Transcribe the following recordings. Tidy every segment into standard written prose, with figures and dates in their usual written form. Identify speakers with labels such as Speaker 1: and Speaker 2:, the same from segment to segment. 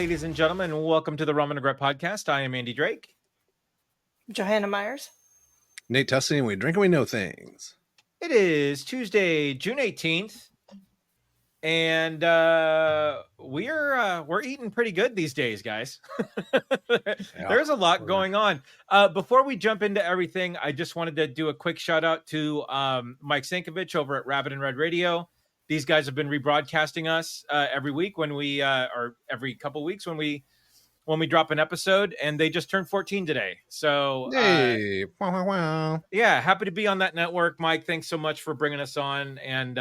Speaker 1: ladies and gentlemen, and welcome to the Rum and Regret podcast. I am Andy Drake.
Speaker 2: Johanna Myers.
Speaker 3: Nate Tussey, and we drink and we know things.
Speaker 1: It is Tuesday, June 18th, and we're eating pretty good these days, guys. There's a lot going on. Before we jump into everything, I just wanted to do a quick shout out to Mike Sankovich over at Rabbit and Red Radio. These guys have been rebroadcasting us every week when we or every couple weeks when we drop an episode, and they just turned 14 today. So
Speaker 3: hey, wow.
Speaker 1: Yeah, happy to be on that network. Mike, thanks so much for bringing us on. And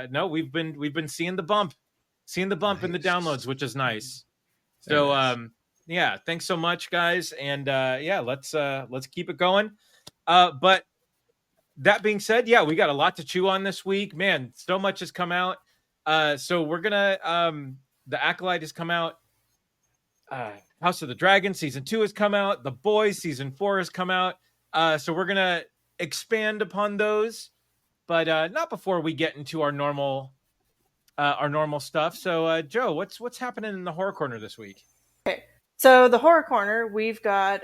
Speaker 1: no, we've been seeing the bump in the downloads, which is nice. So nice. Yeah, thanks so much, guys. And let's keep it going. But that being said, yeah, we got a lot to chew on this week. Man, so much has come out. So we're gonna the Acolyte has come out. House of the Dragon season 2 has come out. The Boys season 4 has come out. So we're gonna expand upon those, but not before we get into our normal stuff. So Joe, what's happening in the horror corner this week?
Speaker 2: Okay, so the horror corner, we've got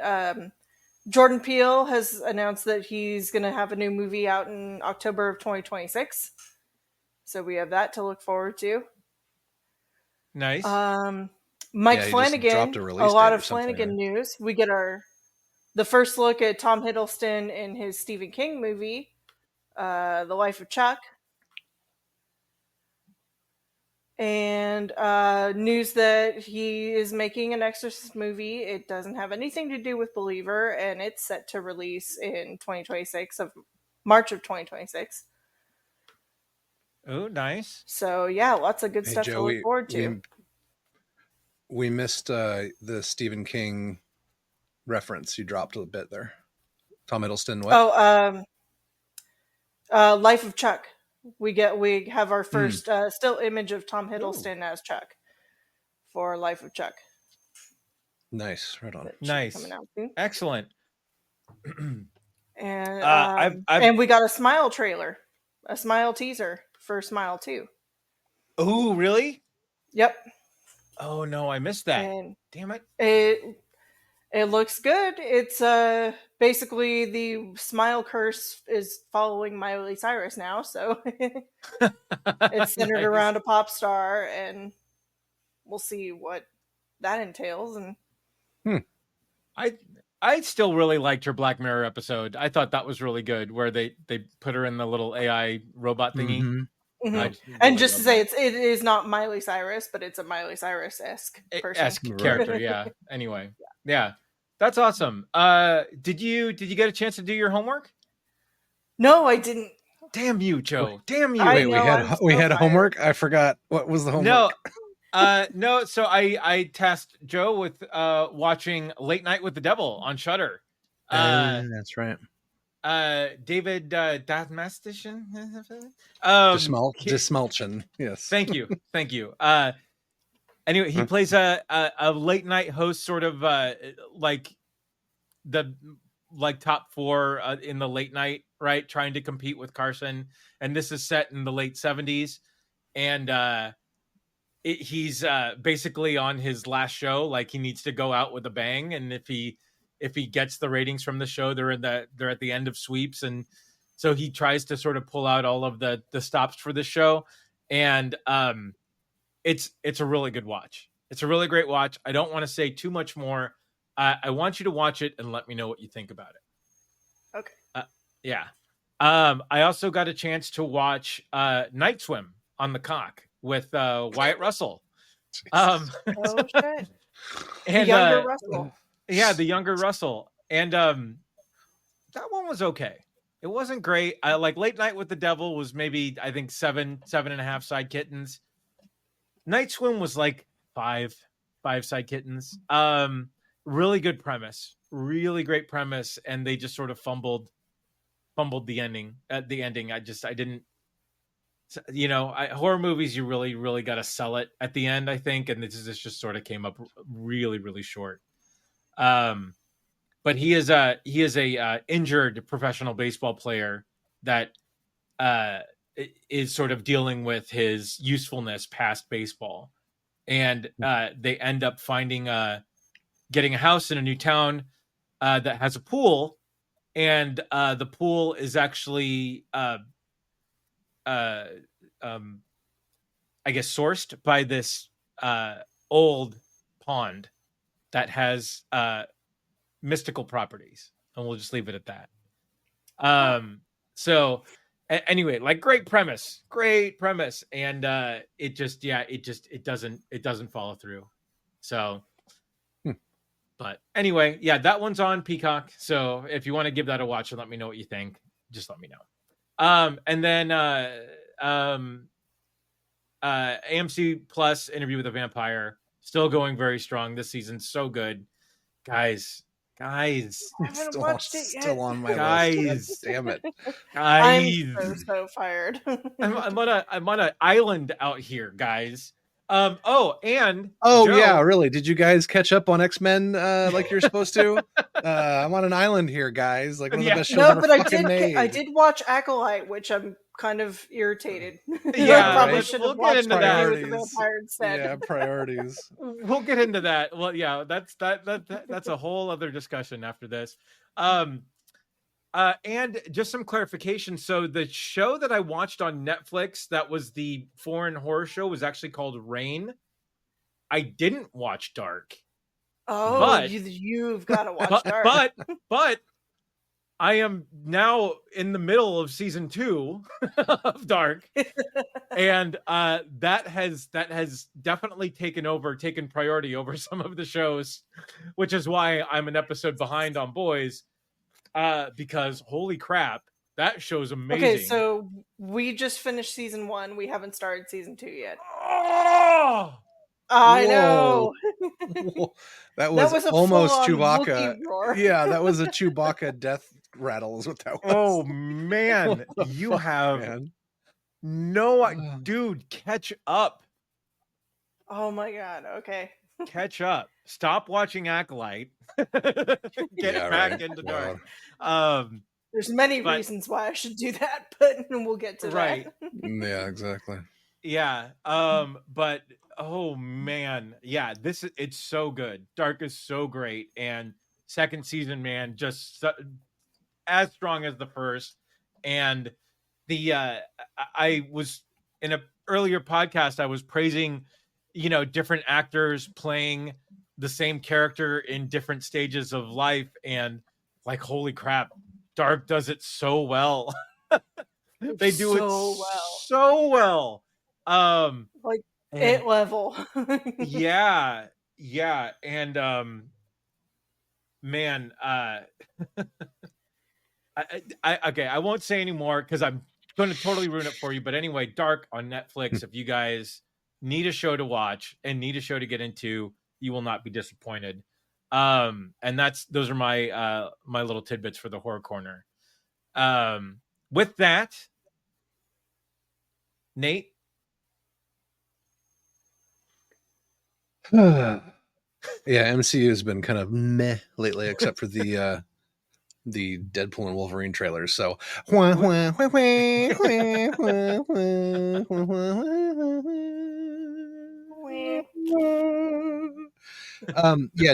Speaker 2: Jordan Peele has announced that he's gonna have a new movie out in October of 2026. So we have that to look forward to.
Speaker 1: Nice.
Speaker 2: Mike Flanagan, a lot of Flanagan news. We get the first look at Tom Hiddleston in his Stephen King movie, The Life of Chuck. And news that he is making an Exorcist movie. It doesn't have anything to do with Believer, and it's set to release in March of 2026.
Speaker 1: Oh, nice.
Speaker 2: So yeah, lots of good stuff to look forward to.
Speaker 3: We missed the Stephen King reference. You dropped a bit there. Tom Hiddleston, what?
Speaker 2: Life of Chuck. We have our first still image of Tom Hiddleston as Chuck for Life of Chuck.
Speaker 3: Nice, right on.
Speaker 1: Nice,
Speaker 2: coming out soon.
Speaker 1: Excellent.
Speaker 2: And we got a Smile trailer, a Smile teaser for Smile 2.
Speaker 1: Oh, really?
Speaker 2: Yep.
Speaker 1: Oh no, I missed that.
Speaker 2: And
Speaker 1: damn it.
Speaker 2: It looks good. It's basically the Smile curse is following Miley Cyrus now, so it's centered around a pop star, and we'll see what that entails. And
Speaker 1: I still really liked her Black Mirror episode. I thought that was really good, where they put her in the little AI robot thingy.
Speaker 3: Mm-hmm.
Speaker 2: Mm-hmm. And just to say, it is not Miley Cyrus, but it's a Miley Cyrus-esque person.
Speaker 1: Character, yeah. Anyway, yeah, that's awesome. Did you get a chance to do your homework?
Speaker 2: No, I didn't.
Speaker 1: Damn you, Joe! Damn you!
Speaker 3: Wait, we had homework. I forgot what was the homework.
Speaker 1: No. So I tasked Joe with watching Late Night with the Devil on Shudder.
Speaker 3: That's right.
Speaker 1: David Dastmalchian.
Speaker 3: Dastmalchian. Yes.
Speaker 1: Thank you. Anyway, he plays a late night host, sort of like top 4 in the late night, right? Trying to compete with Carson, and this is set in the late 70s, and he's basically on his last show. Like, he needs to go out with a bang, and if he gets the ratings from the show, they're at the end of sweeps. And so he tries to sort of pull out all of the stops for the show. And it's a really good watch. It's a really great watch. I don't want to say too much more. I want you to watch it and let me know what you think about it.
Speaker 2: Okay.
Speaker 1: Yeah. I also got a chance to watch Night Swim on the Cock with Wyatt Russell.
Speaker 2: Oh, shit.
Speaker 1: And
Speaker 2: younger Russell.
Speaker 1: Yeah, the younger Russell. And that one was okay. It wasn't great. Like Late Night with the Devil was maybe, I think, 7.5 side kittens. Night Swim was like five side kittens. Really good premise. Really great premise. And they just sort of fumbled the ending. At the ending, I didn't, horror movies, you really, really got to sell it at the end, I think. And this just sort of came up really, really short. But he is a injured professional baseball player that is sort of dealing with his usefulness past baseball. and they end up finding getting a house in a new town that has a pool, and the pool is actually I guess sourced by this old pond that has mystical properties, and we'll just leave it at that. So anyway, like great premise, and it doesn't follow through. So but anyway, yeah, that one's on Peacock. So if you want to give that a watch and let me know what you think, just let me know. And then AMC Plus Interview with a Vampire, still going very strong this season. So good, guys.
Speaker 2: I haven't watched it yet.
Speaker 3: Still on my
Speaker 1: Guys.
Speaker 3: list. God damn it.
Speaker 2: I'm so fired.
Speaker 1: I'm on an island out here, guys. And
Speaker 3: Oh
Speaker 1: Joe,
Speaker 3: yeah, really? Did you guys catch up on X-Men like you're supposed to? I'm on an island here, guys. Like one of the best shows ever fucking made.
Speaker 2: I did watch Acolyte, which I'm kind of irritated.
Speaker 1: Yeah,
Speaker 2: I probably
Speaker 1: right.
Speaker 2: should
Speaker 1: We'll
Speaker 2: have
Speaker 1: get
Speaker 2: watched
Speaker 1: into that.
Speaker 2: Interview with the Vampire instead.
Speaker 3: Yeah, priorities.
Speaker 1: We'll get into that. Well, yeah, that's a whole other discussion after this. And just some clarification. So the show that I watched on Netflix that was the foreign horror show was actually called Rain. I didn't watch Dark.
Speaker 2: Oh,
Speaker 1: but,
Speaker 2: you've got to watch Dark.
Speaker 1: But I am now in the middle of season 2 of Dark, and that has definitely taken priority over some of the shows, which is why I'm an episode behind on Boys. Because holy crap, that show's amazing.
Speaker 2: Okay, so we just finished season 1. We haven't started season 2 yet.
Speaker 1: Oh,
Speaker 2: I know.
Speaker 3: That was almost Chewbacca.
Speaker 2: Yeah,
Speaker 3: that was a Chewbacca death rattle is what that was.
Speaker 1: Oh man, you have dude, catch up.
Speaker 2: Oh my god, okay.
Speaker 1: Catch up. Stop watching Acolyte. Get back into Dark.
Speaker 2: There's many reasons why I should do that, but we'll get to that.
Speaker 3: Yeah, exactly.
Speaker 1: Yeah. But oh man, yeah, it's so good. Dark is so great, and second season, man, just as strong as the first. And the I was in an earlier podcast, I was praising, different actors playing the same character in different stages of life, and like, holy crap, Dark does it so well. They do so well.
Speaker 2: Like it level.
Speaker 1: yeah, and man, I won't say anymore because I'm going to totally ruin it for you. But anyway, Dark on Netflix. If you guys need a show to watch and need a show to get into, you will not be disappointed. And those are my my little tidbits for the horror corner. With that, Nate.
Speaker 3: Yeah, MCU has been kind of meh lately, except for the Deadpool and Wolverine trailers. So yeah,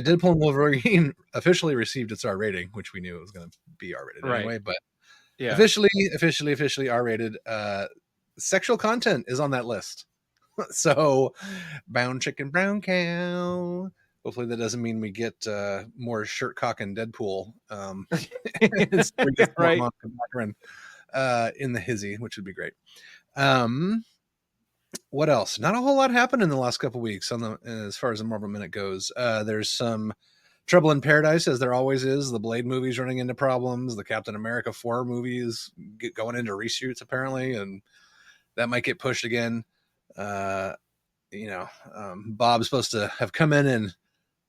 Speaker 3: Deadpool and Wolverine officially received its R rating, which we knew it was going to be R rated anyway, but yeah, officially R rated. Sexual content is on that list. So brown chicken, brown cow. Hopefully that doesn't mean we get more shirt cock and Deadpool right in the hizzy, which would be great. What else? Not a whole lot happened in the last couple weeks as far as the Marvel Minute goes. There's some trouble in paradise, as there always is. The Blade movie's running into problems. The Captain America 4 movie is going into reshoots apparently, and that might get pushed again. Bob's supposed to have come in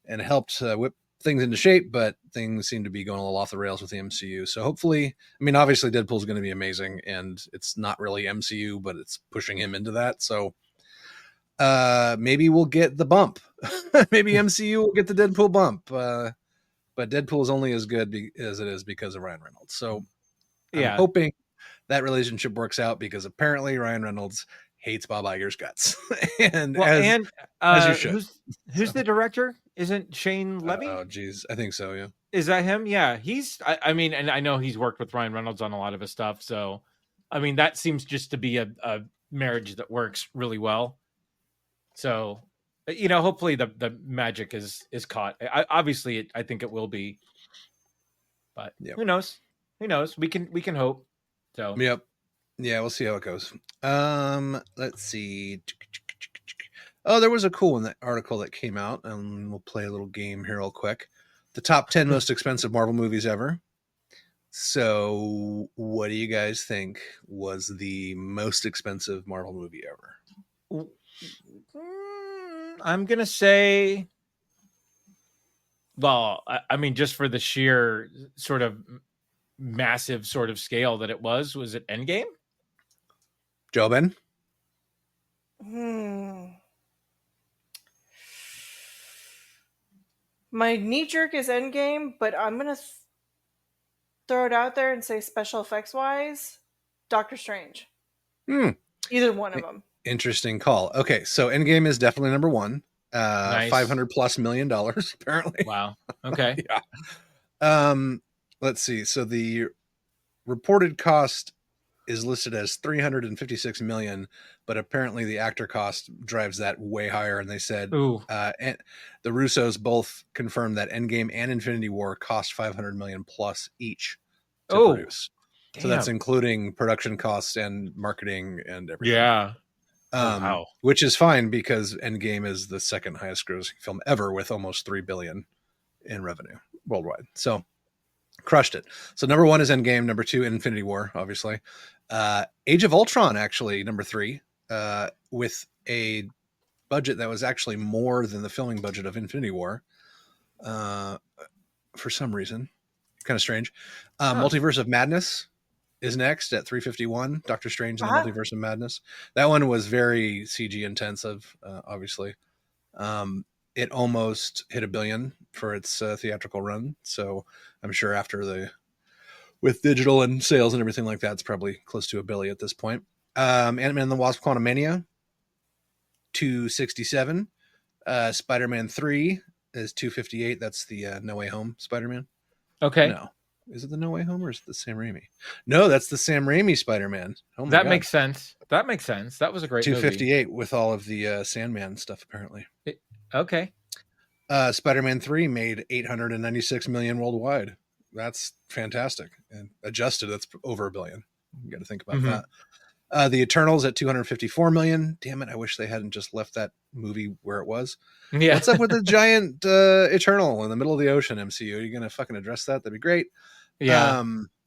Speaker 3: and helped whip things into shape, but things seem to be going a little off the rails with the MCU. So hopefully, obviously Deadpool's going to be amazing, and it's not really MCU, but it's pushing him into that. So maybe we'll get the bump. Maybe MCU will get the Deadpool bump. But Deadpool is only as good as it is because of Ryan Reynolds. So I'm hoping that relationship works out, because apparently Ryan Reynolds hates Bob Iger's guts, and
Speaker 1: Well, and
Speaker 3: as you should.
Speaker 1: who's
Speaker 3: So.
Speaker 1: the director? Isn't Shane Levy?
Speaker 3: Oh, geez, I think so. Yeah.
Speaker 1: Is that him? Yeah, he's. I mean, and I know he's worked with Ryan Reynolds on a lot of his stuff. So, I mean, that seems just to be a marriage that works really well. So, hopefully the magic is caught. Obviously, I think it will be, but
Speaker 3: Yep.
Speaker 1: who knows? Who knows? We can hope. So,
Speaker 3: Yep. Yeah, we'll see how it goes. Let's see. Oh, there was a cool one, that article that came out, and we'll play a little game here real quick. The top 10 most expensive Marvel movies ever. So, what do you guys think was the most expensive Marvel movie ever?
Speaker 1: I'm gonna say, well, I mean, just for the sheer sort of massive sort of scale that it was it Endgame?
Speaker 3: Jobin?
Speaker 2: My knee jerk is Endgame, but I'm gonna throw it out there and say special effects wise, Doctor Strange. Either one of them.
Speaker 3: Interesting call. Okay, so Endgame is definitely number one.
Speaker 1: Nice.
Speaker 3: $500+ million apparently.
Speaker 1: Wow. Okay.
Speaker 3: Yeah. Let's see. So the reported cost is listed as 356 million, but apparently the actor cost drives that way higher. And they said, and the Russos both confirmed that Endgame and Infinity War cost 500 million plus each to produce. Damn. So that's including production costs and marketing and everything.
Speaker 1: Yeah.
Speaker 3: Wow. Which is fine because Endgame is the second highest grossing film ever with almost 3 billion in revenue worldwide. So crushed it. So number one is Endgame, number two Infinity War, obviously. Age of Ultron, actually, number three, with a budget that was actually more than the filming budget of Infinity War. For some reason, kind of strange. Multiverse of Madness is next at 351. Doctor Strange and the Multiverse of Madness. That one was very CG intensive, obviously. It almost hit $1 billion for its theatrical run. So I'm sure with digital and sales and everything like that, it's probably close to $1 billion at this point. Ant-Man and the Wasp: Quantumania, 267. Spider-Man 3 is 258. That's the No Way Home Spider-Man.
Speaker 1: Okay.
Speaker 3: No. Is it the No Way Home or is it the Sam Raimi? No, that's the Sam Raimi Spider-Man. Oh my
Speaker 1: that
Speaker 3: God.
Speaker 1: Makes sense. That makes sense. That was a great
Speaker 3: 258 movie. With all of the Sandman stuff, apparently.
Speaker 1: Okay.
Speaker 3: Spider-Man 3 made 896 million worldwide. That's fantastic. And adjusted, that's over $1 billion. You got to think about that. The Eternals at 254 million. Damn it. I wish they hadn't just left that movie where it was. Yeah. What's up with the giant Eternal in the middle of the ocean, MCU? Are you going to fucking address that? That'd be great.
Speaker 1: Yeah.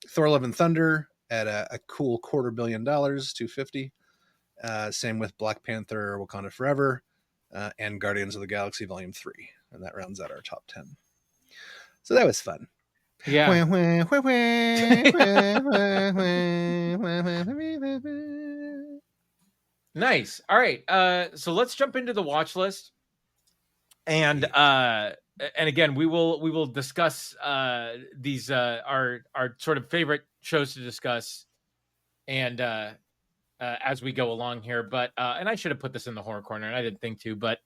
Speaker 3: Thor: Love and Thunder at a cool $250 million, 250. Same with Black Panther, Wakanda Forever, and Guardians of the Galaxy Volume 3. And that rounds out our top 10. So that was fun.
Speaker 1: Yeah. Nice. All right. So let's jump into the watch list. And again, we will discuss these our sort of favorite shows to discuss and as we go along here. But and I should have put this in the horror corner and I didn't think to, but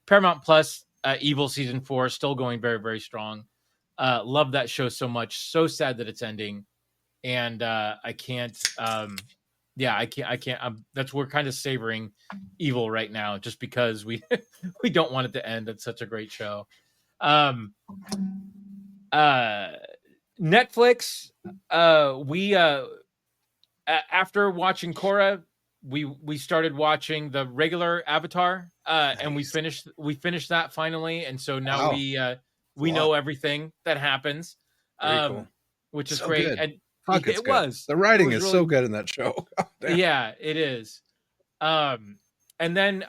Speaker 1: Paramount Plus, Evil season 4 still going very, very strong. Love that show so much. So sad that it's ending. And I can't I can't we're kind of savoring Evil right now just because we don't want it to end. It's such a great show. Netflix, we after watching Korra, we started watching the regular Avatar, nice. And we finished that finally, and so now we know everything that happens, cool. Which is so great. Good. And it was
Speaker 3: the writing is really, so good in that show.
Speaker 1: Yeah, it is. And then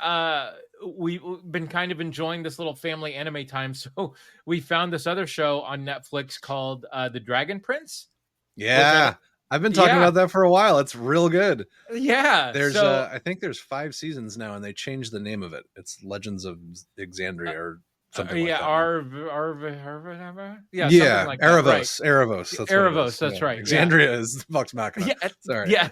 Speaker 1: we've been kind of enjoying this little family anime time, so we found this other show on Netflix called The Dragon Prince.
Speaker 3: Yeah. I've been talking about that for a while. It's real good.
Speaker 1: Yeah.
Speaker 3: There's I think there's 5 seasons now and they changed the name of it. It's Legends of Exandria or something like that.
Speaker 1: Something like
Speaker 3: Erebos.
Speaker 1: That, right.
Speaker 3: Erebos. That's
Speaker 1: Erebos, that's right.
Speaker 3: Exandria is Vox Machina.
Speaker 1: Yeah.
Speaker 3: Sorry.
Speaker 1: Yeah.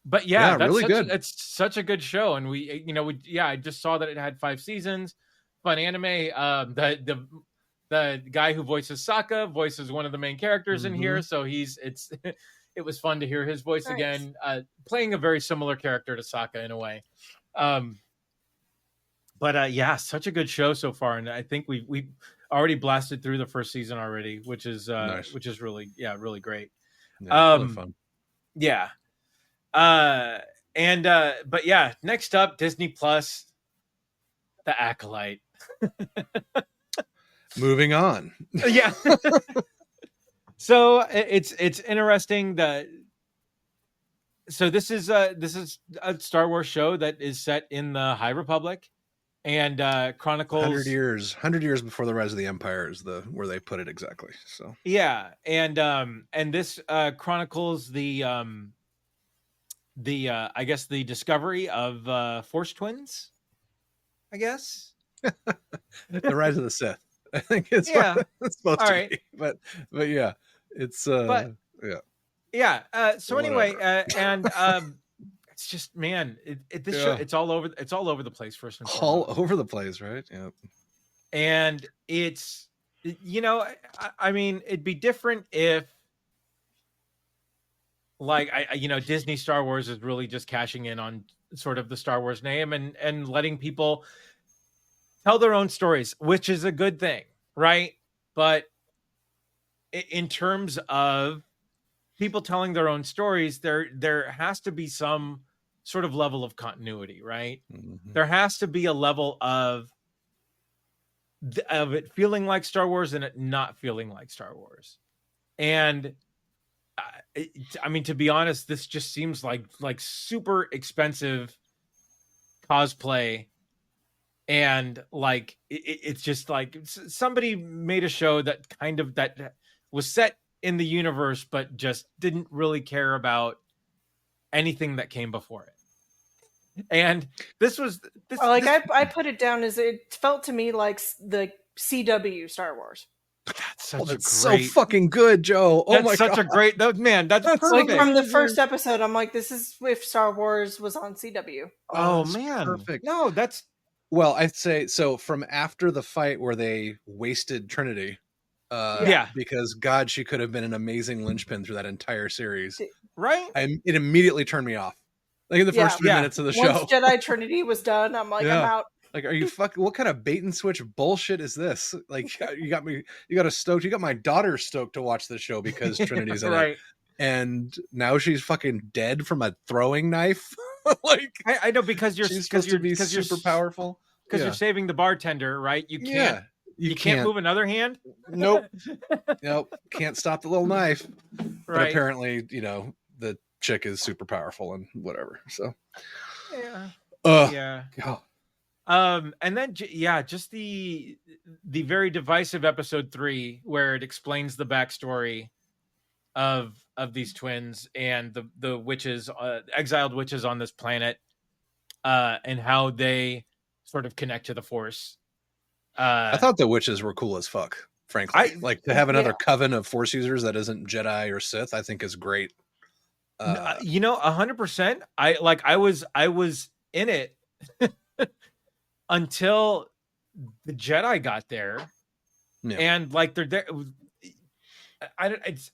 Speaker 1: But yeah, that's
Speaker 3: really good.
Speaker 1: It's such a good show, and I just saw that it had 5 seasons. Fun anime. The guy who voices Sokka voices one of the main characters in here, so it was fun to hear his voice again, playing a very similar character to Sokka in a way. But yeah, such a good show so far, and I think we already blasted through the first season already, which is
Speaker 3: Nice.
Speaker 1: which is really great.
Speaker 3: Yeah, really fun.
Speaker 1: Yeah. But yeah, next up, Disney Plus, The Acolyte.
Speaker 3: Moving on.
Speaker 1: Yeah. So it's interesting that. So this is a Star Wars show that is set in the High Republic, and chronicles
Speaker 3: 100 years before the rise of the Empire is where they put it exactly. So
Speaker 1: yeah, and this chronicles the I guess the discovery of Force twins. I guess
Speaker 3: the rise of the Sith. I think it's
Speaker 1: yeah.
Speaker 3: it's supposed
Speaker 1: All
Speaker 3: to
Speaker 1: right.
Speaker 3: be, but yeah, it's
Speaker 1: but
Speaker 3: yeah.
Speaker 1: So anyway, it's just, man, show, it's all over the place. First and foremost,
Speaker 3: all over the place, right? Yeah.
Speaker 1: And it's, I mean, it'd be different if, like, Disney Star Wars is really just cashing in on sort of the Star Wars name and letting people tell their own stories, which is a good thing, right? But in terms of people telling their own stories, there has to be some sort of level of continuity, right?
Speaker 3: Mm-hmm.
Speaker 1: There has to be a level of it feeling like Star Wars and it not feeling like Star Wars. And I mean, to be honest, this just seems like super expensive cosplay. And like it's just like somebody made a show that was set in the universe, but just didn't really care about anything that came before it. And
Speaker 2: I put it down as, it felt to me like the CW Star Wars.
Speaker 1: That's
Speaker 3: so fucking good, Joe. Oh my god,
Speaker 1: a great man. That's perfect.
Speaker 2: Like from the first episode, I'm like, this is if Star Wars was on CW.
Speaker 1: Oh man,
Speaker 3: perfect.
Speaker 1: No, that's
Speaker 3: well, I'd say so. From after the fight where they wasted Trinity, because God, she could have been an amazing linchpin through that entire series,
Speaker 1: right?
Speaker 3: It immediately turned me off. Like in the first 3 minutes of the show,
Speaker 2: once Jedi Trinity was done, I'm like, I'm out.
Speaker 3: Like, are you fucking? What kind of bait and switch bullshit is this? Like, you got my daughter stoked to watch this show because Trinity's in it, and now she's fucking dead from a throwing knife. Like,
Speaker 1: I know, because you're
Speaker 3: super powerful.
Speaker 1: Because you're saving the bartender, right? You can't. You can't move another hand.
Speaker 3: Nope. Can't stop the little knife.
Speaker 1: Right.
Speaker 3: But apparently, the chick is super powerful and whatever. So.
Speaker 1: Yeah.
Speaker 3: Yeah. Oh.
Speaker 1: And then just the very divisive episode 3, where it explains the backstory of these twins and the witches, exiled witches on this planet, and how they sort of connect to the Force.
Speaker 3: I thought the witches were cool as fuck, frankly. Like, to have another coven of Force users that isn't Jedi or Sith, I think is great.
Speaker 1: 100%. I was in it until the Jedi got there, and like they're there.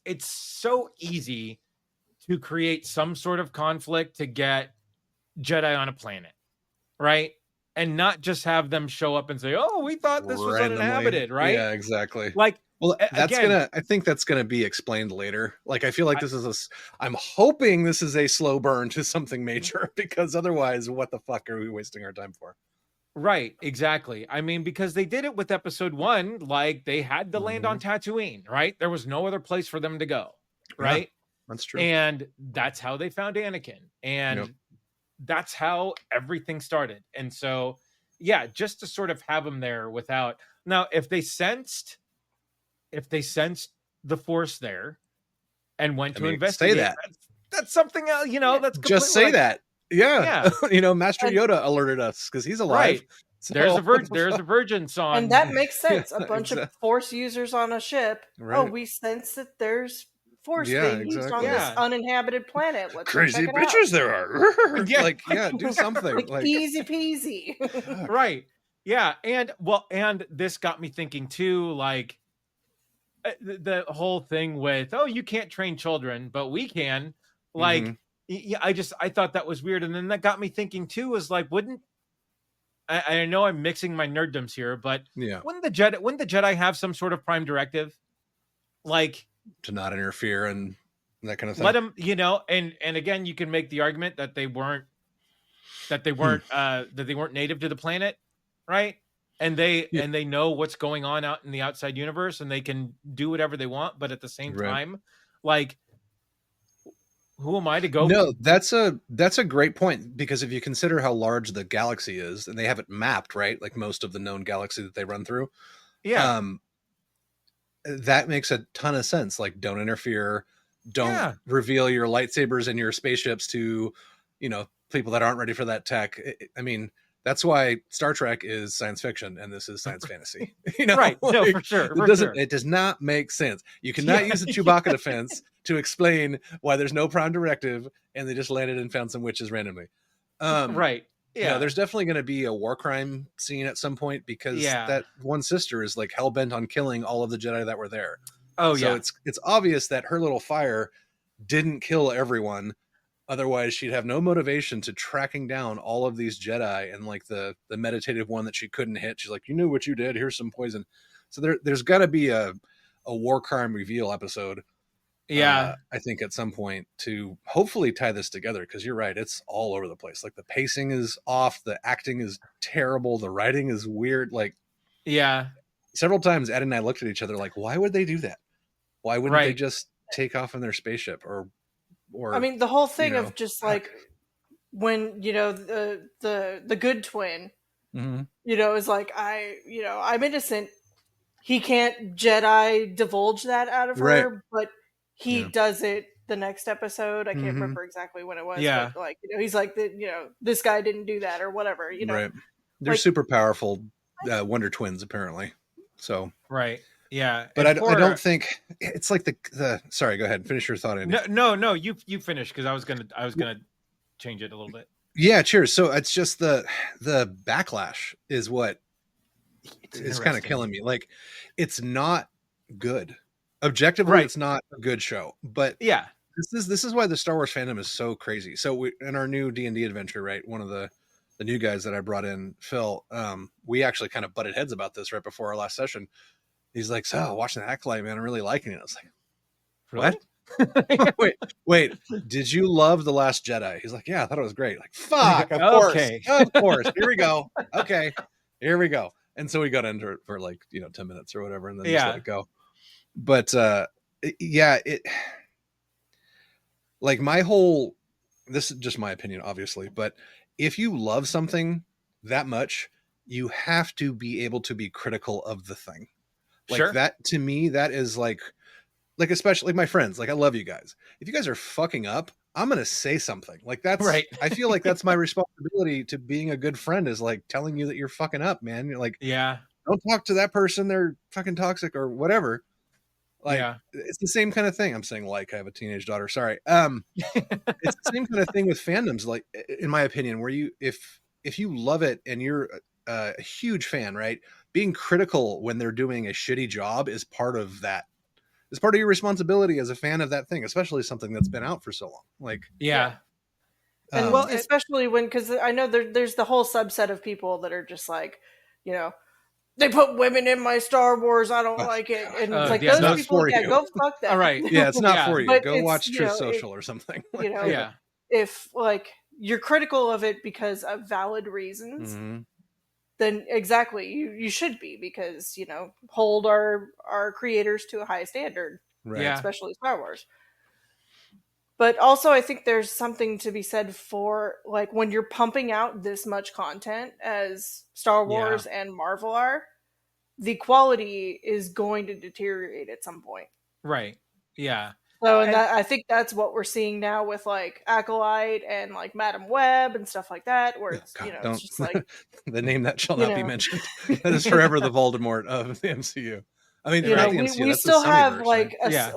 Speaker 1: It's so easy to create some sort of conflict to get Jedi on a planet, right? And not just have them show up and say, "Oh, we thought this was uninhabited," right?
Speaker 3: Yeah, exactly.
Speaker 1: Like,
Speaker 3: well, I think that's gonna be explained later. Like, I feel like I'm hoping this is a slow burn to something major, because otherwise, what the fuck are we wasting our time for?
Speaker 1: Right, exactly. I mean, because they did it with episode 1, like they had to land on Tatooine, right? There was no other place for them to go, right? Yeah,
Speaker 3: that's true.
Speaker 1: And that's how they found Anakin. And that's how everything started. And so, just to sort of have them there without, now, if they sensed the Force there and went to investigate,
Speaker 3: say that.
Speaker 1: That's something else, that's
Speaker 3: just say that. Yeah. Master Yoda alerted us because he's alive.
Speaker 1: Right. So, there's a virgin song.
Speaker 2: And that makes sense. A bunch of Force users on a ship. Right. Oh, we sense that there's force
Speaker 3: Yeah,
Speaker 2: being used on
Speaker 3: exactly.
Speaker 2: this
Speaker 1: Yeah.
Speaker 2: uninhabited planet. Let's go
Speaker 3: Crazy
Speaker 2: check it out.
Speaker 3: bitches there are.
Speaker 1: Yeah.
Speaker 3: Like, yeah, do something.
Speaker 2: Like,
Speaker 3: Like,
Speaker 2: easy peasy.
Speaker 3: fuck.
Speaker 1: Right. Yeah. And this got me thinking too, like the whole thing with, oh, you can't train children, but we can. Like,
Speaker 3: Mhm.
Speaker 1: yeah, I thought that was weird. And then that got me thinking too, was like, wouldn't I know I'm mixing my nerddoms here, but
Speaker 3: Yeah,
Speaker 1: wouldn't the Jedi have some sort of prime directive? Like,
Speaker 3: to not interfere and that kind of
Speaker 1: let
Speaker 3: thing.
Speaker 1: them, and again, you can make the argument that they weren't that they
Speaker 3: Hmm.
Speaker 1: weren't that they weren't native to the planet, right? And they
Speaker 3: Yeah.
Speaker 1: and they know what's going on out in the outside universe, and they can do whatever they want, but at the same
Speaker 3: Right.
Speaker 1: time, like, who am I to go?
Speaker 3: No, that's a great point, because if you consider how large the galaxy is, and they have it mapped, right? Like most of the known galaxy that they run through,
Speaker 1: Yeah,
Speaker 3: um, that makes a ton of sense. Like, don't interfere, don't
Speaker 1: yeah,
Speaker 3: reveal your lightsabers and your spaceships to, people that aren't ready for that tech. I mean, that's why Star Trek is science fiction and this is science fantasy.
Speaker 1: right. No,
Speaker 3: Like,
Speaker 1: for sure,
Speaker 3: it
Speaker 1: for
Speaker 3: doesn't.
Speaker 1: sure.
Speaker 3: It does not make sense. You cannot
Speaker 1: Yeah,
Speaker 3: use the Chewbacca defense to explain why there's no prime directive and they just landed and found some witches randomly.
Speaker 1: right. Yeah,
Speaker 3: There's definitely going to be a war crime scene at some point, because
Speaker 1: yeah.
Speaker 3: that one sister is like hell bent on killing all of the Jedi that were there.
Speaker 1: Oh
Speaker 3: So
Speaker 1: yeah,
Speaker 3: it's obvious that her little fire didn't kill everyone. Otherwise, she'd have no motivation to tracking down all of these Jedi, and like the meditative one that she couldn't hit. She's like, you knew what you did. Here's some poison. So there's got to be a war crime reveal episode.
Speaker 1: yeah,
Speaker 3: I think at some point, to hopefully tie this together, because you're right, it's all over the place. Like, the pacing is off, the acting is terrible, the writing is weird. Like,
Speaker 1: yeah.
Speaker 3: several times Ed and I looked at each other like, why would they do that? Why wouldn't they
Speaker 1: Right.
Speaker 3: just take off in their spaceship or
Speaker 2: I mean, the whole thing
Speaker 3: you
Speaker 2: of
Speaker 3: know,
Speaker 2: just like when the good twin,
Speaker 3: Mhm.
Speaker 2: is like, I'm innocent. He can't Jedi divulge that out of
Speaker 3: Right.
Speaker 2: her, but he
Speaker 3: Yeah.
Speaker 2: does it the next episode. I can't
Speaker 3: Mhm.
Speaker 2: remember exactly when it was,
Speaker 1: Yeah.
Speaker 2: but like, he's like, this guy didn't do that or whatever,
Speaker 3: Right. They're
Speaker 2: like,
Speaker 3: super powerful Wonder Twins, apparently. So,
Speaker 1: Right. Yeah.
Speaker 3: but
Speaker 1: And
Speaker 3: I don't think it's like the. Sorry, go ahead. Finish your thought, Andy.
Speaker 1: no. You finish, because I was gonna change it a little bit.
Speaker 3: Yeah, cheers. So it's just the backlash is what
Speaker 1: It's
Speaker 3: is kind of
Speaker 1: interesting.
Speaker 3: killing me. Like, it's not good. Objectively,
Speaker 1: Right.
Speaker 3: it's not a good show. But
Speaker 1: Yeah.
Speaker 3: this is why the Star Wars fandom is so crazy. So in our new D&D adventure, right, one of the new guys that I brought in, Phil, we actually kind of butted heads about this right before our last session. He's like, so watching the Acolyte, man, I'm really liking it. I was like,
Speaker 1: Really?
Speaker 3: wait, did you love The Last Jedi? He's like, yeah, I thought it was great. Like, fuck, of
Speaker 1: Okay.
Speaker 3: course. Here we go. Okay, here we go. And so we got into it for like 10 minutes or whatever, and then just let it go. But yeah, it like this is just my opinion, obviously, but if you love something that much, you have to be able to be critical of the thing. Like,
Speaker 1: Sure.
Speaker 3: that, to me, that is like especially my friends, like, I love you guys. If you guys are fucking up, I'm going to say something. Like, that's
Speaker 1: Right.
Speaker 3: I feel like that's my responsibility to being a good friend, is like telling you that you're fucking up, man. You're like,
Speaker 1: Yeah.
Speaker 3: don't talk to that person. They're fucking toxic or whatever. Like,
Speaker 1: Yeah.
Speaker 3: it's the same kind of thing. I'm saying, like, I have a teenage daughter. Sorry. It's the same kind of thing with fandoms, like, in my opinion, where if you love it and you're a huge fan, right? Being critical when they're doing a shitty job is part of that. It's part of your responsibility as a fan of that thing, especially something that's been out for so long. Like,
Speaker 1: Yeah.
Speaker 2: and
Speaker 1: Well,
Speaker 2: especially because I know there's the whole subset of people that are just like, they put women in my Star Wars, I don't like it, and it's like,
Speaker 1: yeah,
Speaker 2: those
Speaker 1: not
Speaker 2: people,
Speaker 3: for you.
Speaker 2: go fuck them.
Speaker 1: All right.
Speaker 3: yeah, it's not
Speaker 1: Yeah.
Speaker 3: for you.
Speaker 2: But
Speaker 3: Go
Speaker 2: it's,
Speaker 3: watch Truth Social or something.
Speaker 1: Yeah.
Speaker 2: if like you're critical of it because of valid reasons,
Speaker 3: Mhm.
Speaker 2: then exactly you should be, because hold our creators to a high standard,
Speaker 3: Right.
Speaker 1: Yeah.
Speaker 2: especially Star Wars. But also, I think there's something to be said for, like, when you're pumping out this much content as Star Wars and Marvel are, the quality is going to deteriorate at some point.
Speaker 1: Right. Yeah.
Speaker 2: So,
Speaker 1: And-
Speaker 2: I think that's what we're seeing now with like Acolyte and like Madam Web and stuff like that, where it's
Speaker 3: God,
Speaker 2: it's just like
Speaker 3: the name that shall not be mentioned. That is forever the Voldemort of the MCU. I mean,
Speaker 2: You
Speaker 3: not
Speaker 2: know,
Speaker 3: the
Speaker 2: we,
Speaker 3: MCU.
Speaker 2: we
Speaker 3: That's the
Speaker 2: still have
Speaker 3: Sonyverse, right?
Speaker 2: like
Speaker 1: Yeah.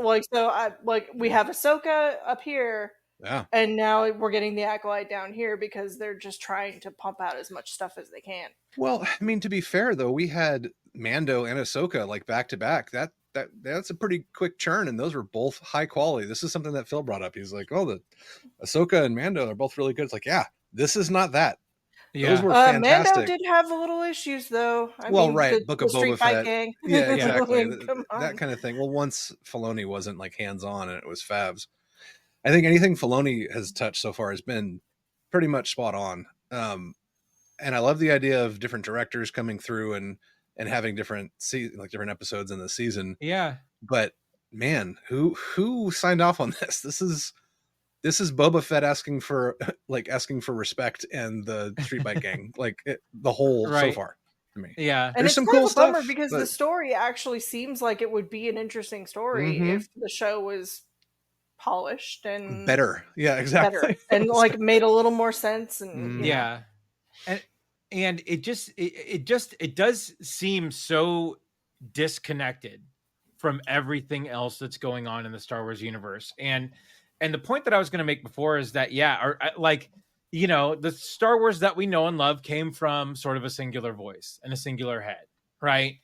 Speaker 2: we have Ahsoka up here,
Speaker 3: Yeah.
Speaker 2: and now we're getting the Acolyte down here because they're just trying to pump out as much stuff as they can.
Speaker 3: Well, I mean, to be fair though, we had Mando and Ahsoka like back to back. That's a pretty quick churn, and those were both high quality. This is something that Phil brought up. He's like, "Oh, the Ahsoka and Mando are both really good." It's like, yeah, this is not that. Those
Speaker 1: Yeah.
Speaker 3: were
Speaker 2: Mando
Speaker 3: fantastic.
Speaker 2: did have a little issues though. I
Speaker 3: Well,
Speaker 2: mean,
Speaker 3: right, Book
Speaker 2: the
Speaker 3: of
Speaker 2: Street
Speaker 3: Boba
Speaker 2: Fight
Speaker 3: Fett.
Speaker 2: gang.
Speaker 3: Yeah,
Speaker 1: Yeah.
Speaker 3: exactly.
Speaker 2: Come on.
Speaker 3: That kind of thing. Well, once Filoni wasn't like hands on and it was Favs, I think anything Filoni has touched so far has been pretty much spot on. And I love the idea of different directors coming through and having different different episodes in the season.
Speaker 1: Yeah.
Speaker 3: But man, who signed off on this? This is Boba Fett asking for respect and the Street Bike Gang, the whole so
Speaker 1: Right.
Speaker 3: far to me.
Speaker 1: Yeah.
Speaker 2: And
Speaker 3: There's
Speaker 2: it's
Speaker 3: some
Speaker 2: kind
Speaker 3: cool
Speaker 2: of a bummer
Speaker 3: stuff,
Speaker 2: because
Speaker 3: but-
Speaker 2: the story actually seems like it would be an interesting story
Speaker 3: Mhm.
Speaker 2: if the show was polished and
Speaker 3: Better, yeah, exactly.
Speaker 2: better and like made a little more sense. And you know.
Speaker 1: Yeah. And it does seem so disconnected from everything else that's going on in the Star Wars universe. And the point that I was going to make before is that, the Star Wars that we know and love came from sort of a singular voice and a singular head, right?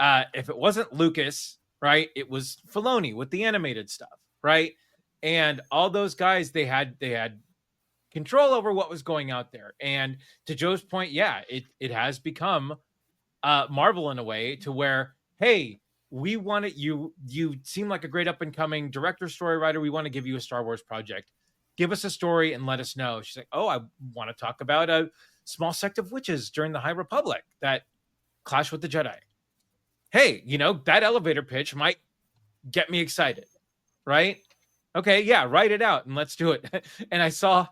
Speaker 1: If it wasn't Lucas, right, it was Filoni with the animated stuff, right? And all those guys, they had control over what was going out there. And to Joe's point, yeah, it has become Marvel in a way to where, hey, we want it. You seem like a great up and coming director, story writer. We want to give you a Star Wars project. Give us a story and let us know. She's like, oh, I want to talk about a small sect of witches during the High Republic that clash with the Jedi. Hey, that elevator pitch might get me excited, right? Okay, yeah, write it out and let's do it. And I saw,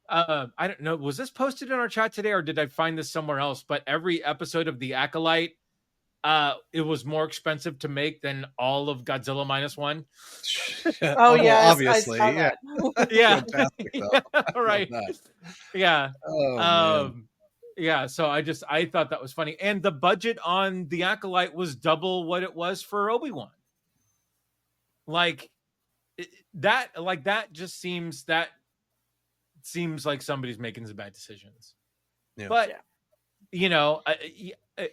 Speaker 1: I don't know, was this posted in our chat today or did I find this somewhere else? But every episode of The Acolyte, it was more expensive to make than all of Godzilla -1.
Speaker 2: Oh yeah,
Speaker 3: obviously, yeah.
Speaker 1: Yeah,
Speaker 3: Fantastic, though.
Speaker 1: yeah, right. Yeah.
Speaker 3: Oh, man.
Speaker 1: Yeah, so I thought that was funny. And the budget on The Acolyte was double what it was for Obi-Wan. That just seems like somebody's making some bad decisions.
Speaker 3: Yeah.
Speaker 1: But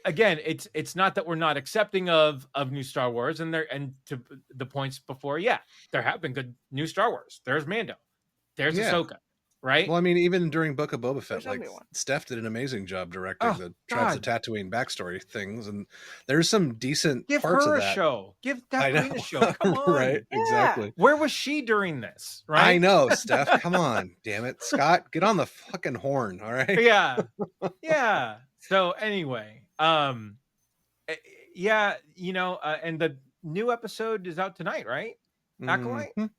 Speaker 1: again, it's not that we're not accepting of new Star Wars, and to the points before, yeah, there have been good new Star Wars. There's Mando, there's Ahsoka, right?
Speaker 3: Well, I mean, even during Book of Boba Fett,
Speaker 2: There's Obi-Wan.
Speaker 3: Steph did an amazing job directing the Tribes of
Speaker 1: God.
Speaker 3: Tatooine backstory things, and there's some decent
Speaker 1: Give
Speaker 3: parts
Speaker 1: her
Speaker 3: of
Speaker 1: a
Speaker 3: that.
Speaker 1: show. Give
Speaker 3: I
Speaker 1: that
Speaker 3: know,
Speaker 1: a show. Come on,
Speaker 3: right?
Speaker 2: Yeah.
Speaker 3: Exactly.
Speaker 1: Where was she during this? Right?
Speaker 3: I know, Steph. Come on, damn it, Scott, get on the fucking horn, all right?
Speaker 1: Yeah, yeah. So anyway, and the new episode is out tonight, right? Acolyte.
Speaker 3: Mhm.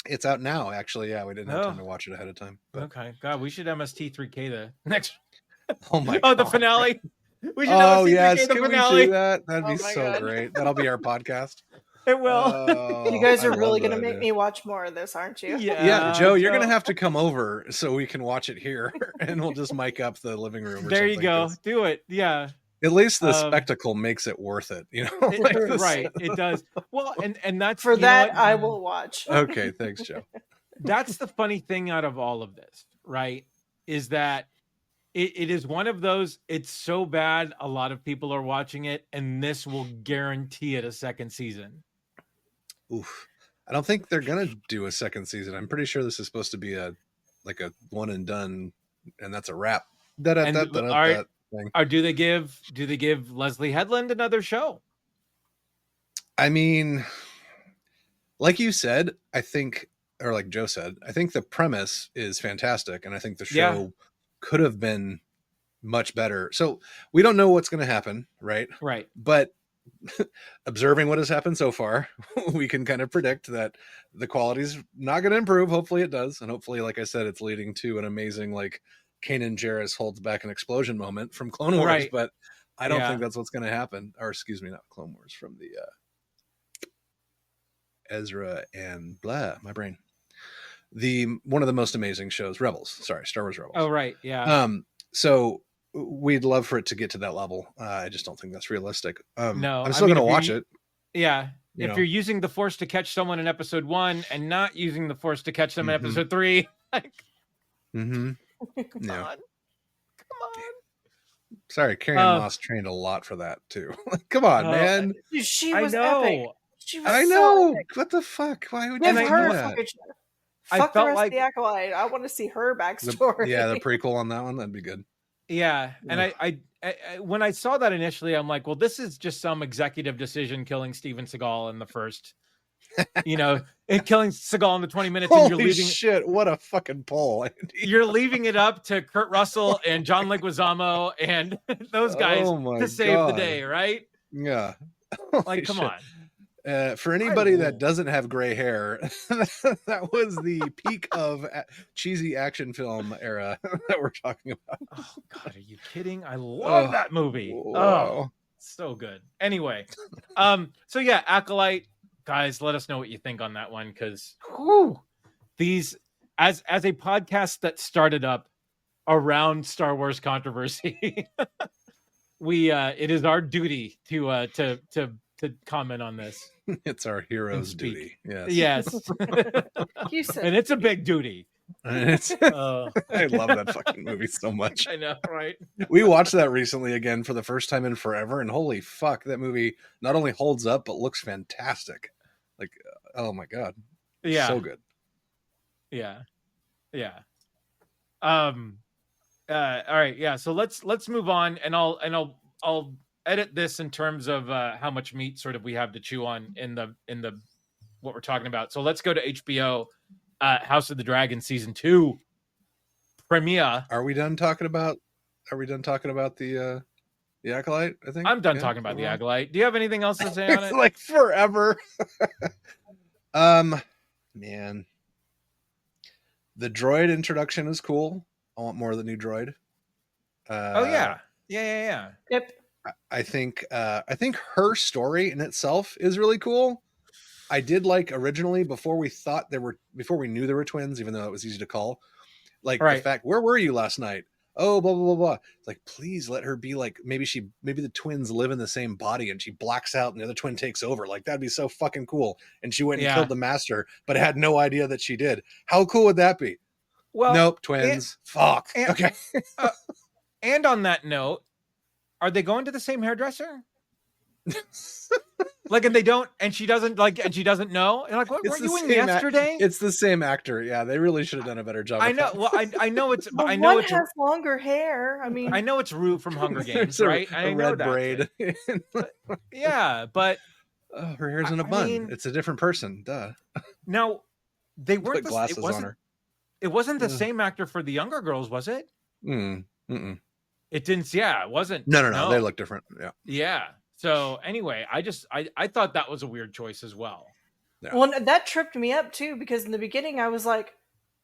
Speaker 3: It's out now, actually. Yeah, we didn't have time
Speaker 1: Oh.
Speaker 3: to watch it ahead of time. But,
Speaker 1: Okay, God, we should MST3K the next.
Speaker 3: oh my
Speaker 1: Oh, the
Speaker 3: God.
Speaker 1: finale. We should
Speaker 3: Oh
Speaker 1: MST3K
Speaker 3: yes,
Speaker 1: the
Speaker 3: can
Speaker 1: finale.
Speaker 3: we do that? That'd
Speaker 2: Oh
Speaker 3: be
Speaker 2: my
Speaker 3: so
Speaker 2: God.
Speaker 3: great. That'll be our podcast.
Speaker 1: It will.
Speaker 3: Oh,
Speaker 2: You guys
Speaker 3: I
Speaker 2: are
Speaker 3: love
Speaker 2: really
Speaker 3: that
Speaker 2: going to make
Speaker 3: idea.
Speaker 2: me watch more of this, aren't you?
Speaker 3: Yeah, Joe, you're
Speaker 1: Joe.
Speaker 3: gonna have to come over so we can watch it here, and we'll just mic up the living room. Or
Speaker 1: There you
Speaker 3: something,
Speaker 1: go.
Speaker 3: 'cause
Speaker 1: Do it. Yeah.
Speaker 3: At least the
Speaker 1: Um,
Speaker 3: spectacle makes it worth it,
Speaker 1: It-
Speaker 3: Like this-
Speaker 1: right. It does. Well, and that's
Speaker 2: For
Speaker 1: you know
Speaker 2: that,
Speaker 1: what?
Speaker 2: I will watch.
Speaker 3: Okay, thanks, Joe.
Speaker 1: That's the funny thing out of all of this, right? Is that it is one of those, it's so bad, a lot of people are watching it, and this will guarantee it a second season.
Speaker 3: Oof. I don't think they're gonna do a second season. I'm pretty sure this is supposed to be a one and done, and that's a wrap.
Speaker 1: And
Speaker 3: That thing.
Speaker 1: Or do they give Leslie Headland another show?
Speaker 3: I mean, like you said, I think, or like Joe said, I think the premise is fantastic, and I think the show
Speaker 1: Yeah.
Speaker 3: could have been much better. So we don't know what's going to happen, right?
Speaker 1: Right.
Speaker 3: But observing what has happened so far, we can kind of predict that the quality's not going to improve. Hopefully it does, and hopefully, like I said, it's leading to an amazing Kanan Jarrus holds back an explosion moment from Clone Wars.
Speaker 1: Right.
Speaker 3: But I don't
Speaker 1: Yeah.
Speaker 3: think that's what's going to happen. Or excuse me, not Clone Wars, from the Ezra and blah, my brain. One of the most amazing shows, Rebels. Sorry, Star Wars Rebels.
Speaker 1: Oh, right. Yeah.
Speaker 3: So we'd love for it to get to that level. I just don't think that's realistic.
Speaker 1: No,
Speaker 3: I'm
Speaker 1: I
Speaker 3: still
Speaker 1: mean,
Speaker 3: going to
Speaker 1: if
Speaker 3: watch
Speaker 1: you-
Speaker 3: it
Speaker 1: Yeah.
Speaker 3: You
Speaker 1: If
Speaker 3: know.
Speaker 1: you're using the Force to catch someone in episode 1 and not using the Force to catch them in
Speaker 3: Mhm.
Speaker 1: episode 3, like,
Speaker 3: Mm-hmm.
Speaker 1: come
Speaker 3: Yeah.
Speaker 1: on. Come
Speaker 3: Sorry, Carrie Ann
Speaker 1: on.
Speaker 3: Moss trained a lot for that too. Come on, man.
Speaker 2: Dude, she
Speaker 1: I
Speaker 2: was epic.
Speaker 1: know.
Speaker 2: She was
Speaker 3: I
Speaker 2: so
Speaker 3: know.
Speaker 2: epic.
Speaker 3: What the fuck? Why would
Speaker 2: Give
Speaker 3: you
Speaker 1: I-
Speaker 3: do
Speaker 2: her a
Speaker 3: that?
Speaker 2: fucking
Speaker 1: I
Speaker 2: fuck the
Speaker 1: felt
Speaker 2: rest
Speaker 1: like-
Speaker 2: of the Acolyte. I want to see her
Speaker 3: The
Speaker 2: backstory.
Speaker 3: prequel on that one, that'd be good.
Speaker 1: Yeah, and
Speaker 3: Ugh.
Speaker 1: I when I saw that initially, I'm like, well, this is just some executive decision killing Steven Seagal in the first, and killing Seagal in the 20 minutes, and you're
Speaker 3: Holy
Speaker 1: leaving
Speaker 3: shit! What a fucking poll, Andy.
Speaker 1: you're leaving it up to Kurt Russell and John Leguizamo and those guys
Speaker 3: Oh my
Speaker 1: to save the
Speaker 3: God.
Speaker 1: day, right?
Speaker 3: Yeah.
Speaker 1: Like,
Speaker 3: Holy
Speaker 1: come
Speaker 3: shit.
Speaker 1: on.
Speaker 3: For anybody that
Speaker 1: will.
Speaker 3: doesn't have gray hair, that was the peak of cheesy action film era that we're talking about.
Speaker 1: Oh God, are you kidding? I love
Speaker 3: Oh,
Speaker 1: that movie. Oh,
Speaker 3: wow.
Speaker 1: so good. Anyway, so yeah, Acolyte, guys, let us know what you think on that one, because these, as a podcast that started up around Star Wars controversy, it is our duty to comment on this.
Speaker 3: It's our hero's
Speaker 1: speak.
Speaker 3: duty. Yes.
Speaker 1: Yes,
Speaker 2: You said
Speaker 1: and it's a big duty.
Speaker 3: And it's,
Speaker 1: Oh,
Speaker 3: I love that fucking movie so much.
Speaker 1: I know, right?
Speaker 3: We watched that recently again for the first time in forever, and holy fuck, that movie not only holds up but looks fantastic. Like, oh my God,
Speaker 1: Yeah,
Speaker 3: so good.
Speaker 1: yeah. All right, yeah. So let's move on, and I'll edit this in terms of how much meat sort of we have to chew on in the what we're talking about. So let's go to HBO, House of the Dragon season 2 premiere.
Speaker 3: Are we done talking about the Acolyte? I think
Speaker 1: I'm done
Speaker 3: Yeah?
Speaker 1: talking about the Acolyte. Do you have anything else to say on it?
Speaker 3: Like forever. Man, the droid introduction is cool. I want more of the new droid.
Speaker 1: Oh yeah.
Speaker 2: Yep.
Speaker 3: I think her story in itself is really cool. I did like originally before we knew there were twins, even though it was easy to call. Like the
Speaker 1: Right.
Speaker 3: fact, where were you last night? Oh, blah blah blah blah. It's like, please let her be like, maybe the twins live in the same body and she blacks out and the other twin takes over. Like, that'd be so fucking cool. And she went and
Speaker 1: Yeah.
Speaker 3: killed the master, but had no idea that she did. How cool would that be?
Speaker 1: Well,
Speaker 3: Nope, twins. Fuck.
Speaker 1: and-
Speaker 3: Okay.
Speaker 1: and on that note, are they going to the same hairdresser? Like, and they don't, and she doesn't know. And like, what
Speaker 3: It's
Speaker 1: were
Speaker 3: the
Speaker 1: you in
Speaker 3: same
Speaker 1: yesterday?
Speaker 3: It's the same actor. Yeah, they really should have done a better job.
Speaker 1: I
Speaker 3: with
Speaker 1: know.
Speaker 3: that.
Speaker 1: Well, I know it's.
Speaker 2: But
Speaker 1: I know
Speaker 2: one
Speaker 1: it's.
Speaker 2: has longer hair. I mean,
Speaker 1: I know it's Rue from Hunger Games,
Speaker 3: There's a,
Speaker 1: right?
Speaker 3: a
Speaker 1: I know
Speaker 3: red
Speaker 1: that.
Speaker 3: braid.
Speaker 1: Yeah, but
Speaker 3: Oh, her hair's in a
Speaker 1: I
Speaker 3: bun.
Speaker 1: mean-
Speaker 3: It's a different person. Duh.
Speaker 1: now they
Speaker 3: Put
Speaker 1: weren't.
Speaker 3: glasses
Speaker 1: It
Speaker 3: on
Speaker 1: wasn't.
Speaker 3: her.
Speaker 1: It wasn't the
Speaker 3: Ugh.
Speaker 1: same actor for the younger girls, was it?
Speaker 3: Mm-mm.
Speaker 1: It didn't. Yeah, it wasn't.
Speaker 3: No. They look different. Yeah.
Speaker 1: Yeah. So anyway, I thought that was a weird choice as well.
Speaker 2: well, that tripped me up too because in the beginning I was like,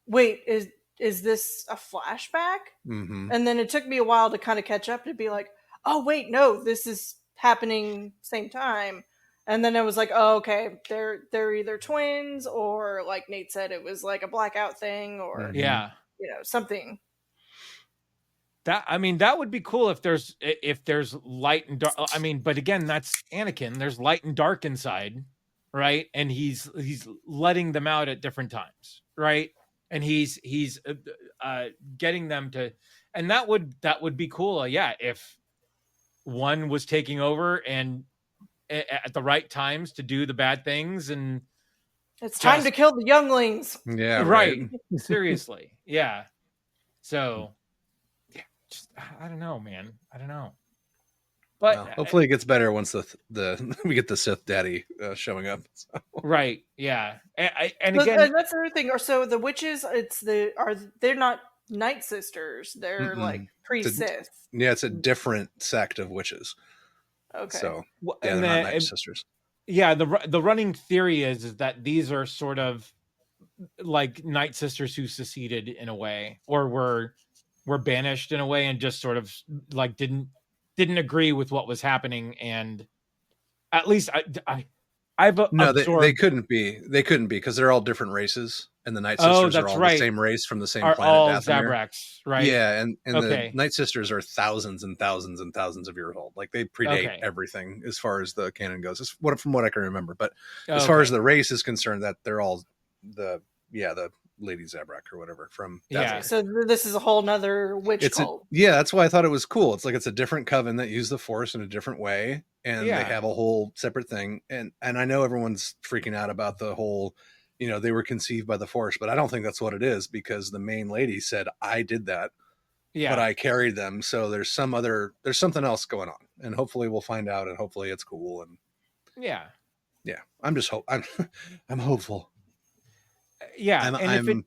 Speaker 2: "Wait, is this a flashback?"
Speaker 3: Mm-hmm.
Speaker 2: And then it took me a while to kind of catch up to be like, "Oh wait, no, this is happening same time." And then I was like, "Oh, okay, they're either twins or like Nate said, it was like a blackout thing or
Speaker 3: Mhm.
Speaker 1: Yeah.
Speaker 2: something."
Speaker 1: That would be cool if there's light and dark. I mean, but again, that's Anakin. There's light and dark inside, right? And he's letting them out at different times, right? And he's getting them to, and that would be cool. Yeah, if one was taking over and at the right times to do the bad things, and
Speaker 2: It's time
Speaker 1: Just-
Speaker 2: to kill the younglings.
Speaker 3: Yeah.
Speaker 1: right. Seriously, yeah. So, yeah, just, I don't know, man. I don't know. But
Speaker 3: Well, hopefully it gets better once the we get the Sith Daddy showing up. So.
Speaker 1: right, yeah, and
Speaker 2: But,
Speaker 1: again,
Speaker 2: that's the other thing. Or so the witches, they're not Night Sisters. They're
Speaker 3: Mm-mm.
Speaker 2: like pre-Sith.
Speaker 3: Yeah, it's a different sect of witches.
Speaker 2: Okay.
Speaker 3: So
Speaker 1: w-
Speaker 3: yeah,
Speaker 1: and
Speaker 3: they're not
Speaker 1: the-
Speaker 3: Night
Speaker 1: and-
Speaker 3: Sisters.
Speaker 1: yeah, the running theory is that these are sort of like Night Sisters who seceded in a way, or were banished in a way, and just sort of like didn't agree with what was happening, and at least I've
Speaker 3: No,
Speaker 1: absorbed,
Speaker 3: they couldn't be. They couldn't be because they're all different races, and the Night
Speaker 1: Oh,
Speaker 3: Sisters are
Speaker 1: that's
Speaker 3: all
Speaker 1: right.
Speaker 3: the same race from the same
Speaker 1: Are
Speaker 3: planet,
Speaker 1: all
Speaker 3: Dathomir.
Speaker 1: Zabraks, right?
Speaker 3: Yeah, and
Speaker 1: Okay.
Speaker 3: the Night Sisters are thousands and thousands and thousands of years old. Like they predate
Speaker 1: Okay.
Speaker 3: everything as far as the canon goes. From what I can remember. But as
Speaker 1: Okay.
Speaker 3: far as the race is concerned, that they're all the Lady Zabrak or whatever from
Speaker 1: Yeah.
Speaker 3: Dathomir.
Speaker 2: So this is a whole nother witch cult.
Speaker 3: That's why I thought it was cool. It's like it's a different coven that use the Force in a different way, and
Speaker 1: Yeah.
Speaker 3: they have a whole separate thing. And I know everyone's freaking out about the whole, they were conceived by the Force, but I don't think that's what it is, because the main lady said, I did that,
Speaker 1: Yeah.
Speaker 3: but I carried them. So there's something else going on, and hopefully we'll find out, and hopefully it's cool. And
Speaker 1: yeah.
Speaker 3: I'm just I'm hopeful.
Speaker 1: Yeah.
Speaker 3: I'm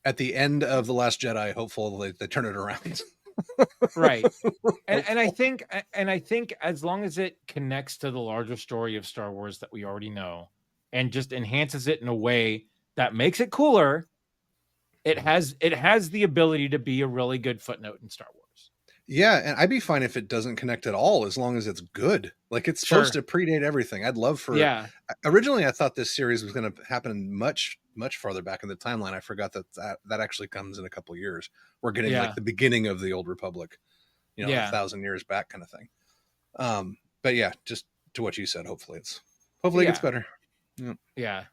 Speaker 3: at the end of The Last Jedi, hopeful they turn it around.
Speaker 1: Right. And I think as long as it connects to the larger story of Star Wars that we already know and just enhances it in a way that makes it cooler, it has the ability to be a really good footnote in Star Wars.
Speaker 3: Yeah, and I'd be fine if it doesn't connect at all, as long as it's good. Like it's supposed to predate everything. I'd love for.
Speaker 1: Yeah.
Speaker 3: Originally, I thought this series was going to happen much farther back in the timeline. I forgot that actually comes in a couple years. We're getting like the beginning of the Old Republic, 1,000 years back, kind of thing. But yeah, just to what you said, hopefully it gets better.
Speaker 1: Yeah.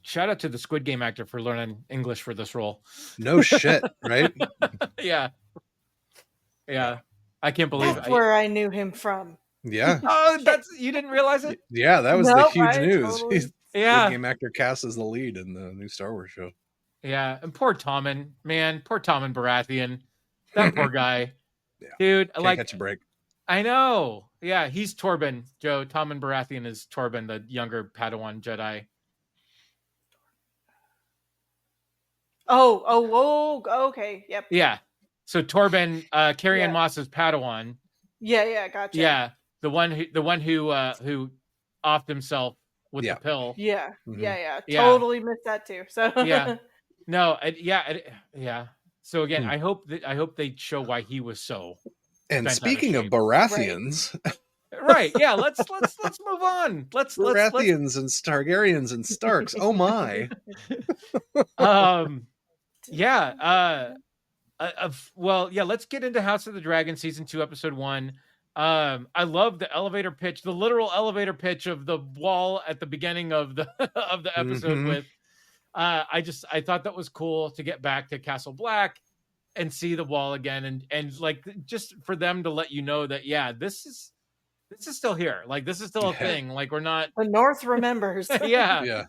Speaker 1: Shout out to the Squid Game actor for learning English for this role.
Speaker 3: No shit, right?
Speaker 1: Yeah. I can't believe
Speaker 2: That's where I knew him from.
Speaker 3: Yeah.
Speaker 1: Oh, you didn't realize it?
Speaker 3: Yeah, that was the huge news.
Speaker 2: Totally...
Speaker 3: He's Squid Game actor cast as the lead in the new Star Wars show.
Speaker 1: Yeah, and poor Tommen, man, poor Tommen Baratheon, that poor guy, dude.
Speaker 3: Can't catch a break.
Speaker 1: I know. Yeah, he's Torben. Joe Tommen Baratheon is Torben, the younger Padawan Jedi.
Speaker 2: Oh, okay, yep.
Speaker 1: Yeah, so Torben, Carrie-Anne Moss's Padawan.
Speaker 2: Yeah, gotcha.
Speaker 1: Yeah, the one who offed himself with the pill.
Speaker 2: Yeah, totally missed that too. So
Speaker 1: yeah, no, yeah. So again, I hope they show why he was so.
Speaker 3: And speaking of Baratheons,
Speaker 1: right? Yeah, let's move on.
Speaker 3: Baratheons and Targaryens and Starks. Oh my.
Speaker 1: Let's get into House of the Dragon season 2, episode 1. I love the elevator pitch, the literal elevator pitch of the wall at the beginning of the episode with. I thought that was cool to get back to Castle Black and see the wall again, and like just for them to let you know that this is still here, like this is still a thing, like we're not.
Speaker 2: The North remembers.
Speaker 3: Yeah.